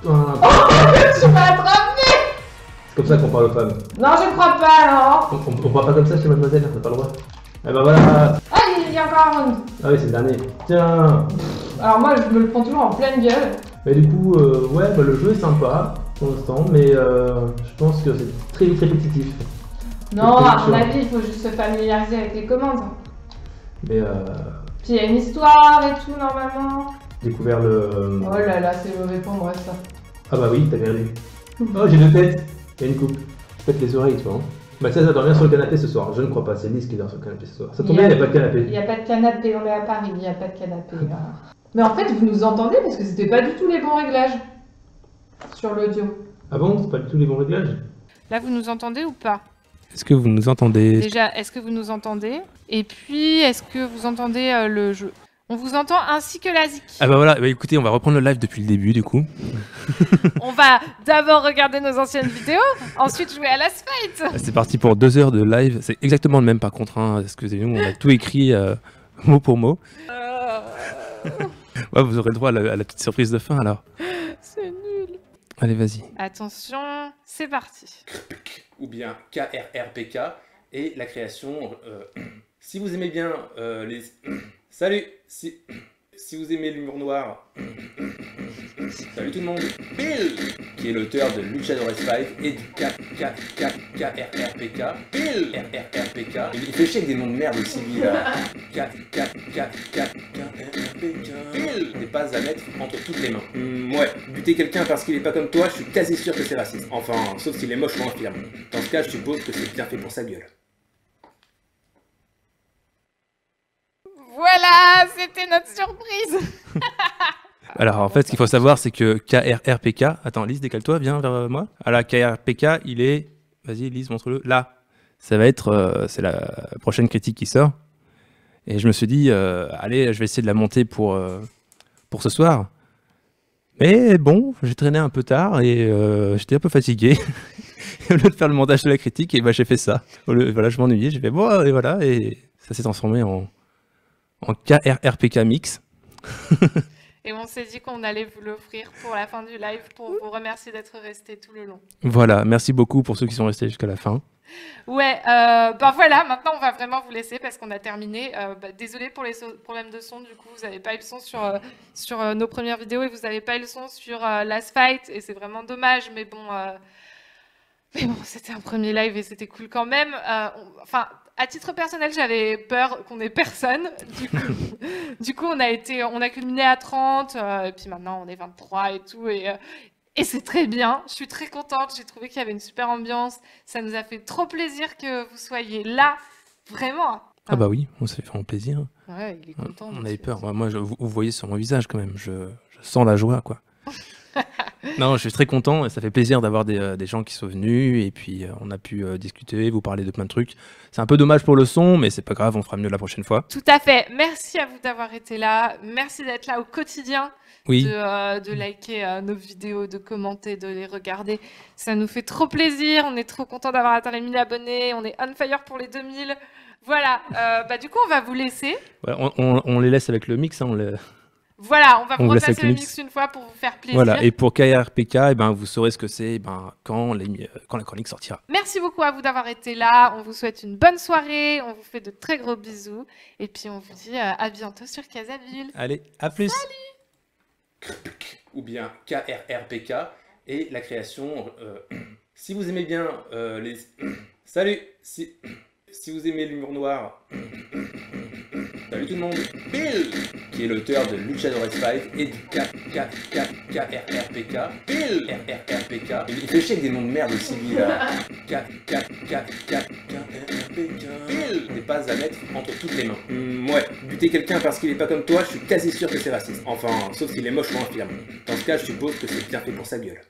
Tu m'as attrapé. C'est comme ça qu'on parle aux femmes. Non, je crois pas, non. On parle pas comme ça chez mademoiselle, on n'a pas le droit. Eh ben voilà. Ah, il y a encore un round. Ah oui, c'est le dernier. Tiens. Alors moi, je me le prends toujours en pleine gueule. Mais du coup, ouais, bah, le jeu est sympa pour l'instant, mais je pense que c'est très vite répétitif. Non, C'est à mon chiant. avis, il faut juste se familiariser avec les commandes. Mais Puis il y a une histoire et tout, normalement. découvert le. Oh là là, c'est mauvais pour moi, ça. Ah bah oui, t'as perdu. Oh, j'ai deux têtes. Il y a une coupe. Pète les oreilles, toi. Hein. Mathias va dormir sur le canapé ce soir. Je ne crois pas, c'est Lise qui dort sur le canapé ce soir. Ça tombe bien, il n'y a pas de Il canapé. n'y a pas de canapé, on est à Paris, il n'y a pas de canapé. Là. Mais en fait, vous nous entendez parce que c'était pas du tout les bons réglages sur l'audio. Ah bon, c'est pas du tout les bons réglages? Là, vous nous entendez ou pas? Est-ce que vous nous entendez? Déjà, est-ce que vous nous entendez? Et puis, est-ce que vous entendez le jeu? On vous entend ainsi que la zik. Ah bah voilà, bah écoutez, on va reprendre le live depuis le début du coup. On va d'abord regarder nos anciennes vidéos, ensuite jouer à la fight. C'est parti pour 2 heures de live, c'est exactement le même par contre, hein. Excusez-nous, on a tout écrit mot pour mot. Ouais, vous aurez le droit à la petite surprise de fin alors. C'est nul. Allez, vas-y. Attention, c'est parti. Ou bien KRRPK, et la création. Si vous aimez bien les... Salut. Si vous aimez l'humour noir... Salut tout le monde. Bill, qui est l'auteur de Luchadores 5 et du KRRPK. Bill, RRRPK. Il fait chier avec des noms de merde aussi, lui, là. KRRPK. Bill n'est pas à mettre entre toutes les mains. Ouais, buter quelqu'un parce qu'il est pas comme toi, je suis quasi sûr que c'est raciste. Enfin, sauf s'il est moche ou infirme. Dans ce cas, je suppose que c'est bien fait pour sa gueule. Voilà, c'était notre surprise. Alors en fait, ce qu'il faut savoir, c'est que KRRPK... Attends, Lise, décale-toi, viens vers moi. Alors KRRPK, il est... Vas-y, Lise, montre-le. Là. Ça va être... c'est la prochaine critique qui sort. Et je me suis dit, allez, je vais essayer de la monter pour ce soir. Mais bon, j'ai traîné un peu tard et j'étais un peu fatigué. Et au lieu de faire le montage de la critique, et bah, j'ai fait ça. Voilà, je m'ennuyais, j'ai fait bon, et voilà. Et ça s'est transformé en KRRPK mix. Et on s'est dit qu'on allait vous l'offrir pour la fin du live pour vous remercier d'être restés tout le long. Voilà, merci beaucoup pour ceux qui sont restés jusqu'à la fin. Ouais, bah voilà, maintenant on va vraiment vous laisser parce qu'on a terminé. Désolé pour les problèmes de son, du coup vous n'avez pas eu le son sur nos premières vidéos et vous n'avez pas eu le son sur Last Fight et c'est vraiment dommage, mais bon, c'était un premier live et c'était cool quand même. Enfin, à titre personnel, j'avais peur qu'on ait personne. Du coup, on a culminé à 30 et puis maintenant on est 23 et tout et c'est très bien, je suis très contente, j'ai trouvé qu'il y avait une super ambiance, ça nous a fait trop plaisir que vous soyez là, vraiment. Ah bah oui, on s'est fait plaisir. Ouais, il est content. On avait peur, moi vous voyez sur mon visage quand même, je sens la joie quoi. Non, je suis très content et ça fait plaisir d'avoir des gens qui sont venus et puis on a pu discuter, vous parler de plein de trucs. C'est un peu dommage pour le son, mais c'est pas grave, on fera mieux la prochaine fois. Tout à fait, merci à vous d'avoir été là, merci d'être là au quotidien. Oui. De liker nos vidéos, de commenter, de les regarder. Ça nous fait trop plaisir. On est trop content d'avoir atteint les 1000 abonnés. On est on fire pour les 2000. Voilà. Du coup, on va vous laisser. Ouais, on les laisse avec le mix. Hein, voilà, on va vous repasser le mix une fois pour vous faire plaisir. Voilà. Et pour KRRPK, vous saurez ce que c'est quand la chronique sortira. Merci beaucoup à vous d'avoir été là. On vous souhaite une bonne soirée. On vous fait de très gros bisous. Et puis, on vous dit à bientôt sur Casaville. Allez, à plus. Salut. Ou bien KRRPK et la création. Si vous aimez bien les... Salut. Si vous aimez l'humour noir... Salut tout le monde. Bill, qui est l'auteur de Luchadores 5 et du KRRPK. Bill, RRRPK. Il fait chier avec des noms de merde aussi, lui, là. KRRPK. Bill n'est pas à mettre entre toutes les mains. Ouais, buter quelqu'un parce qu'il est pas comme toi, je suis quasi sûr que c'est raciste. Enfin, sauf s'il est moche ou infirme. Dans ce cas, je suppose que c'est bien fait pour sa gueule.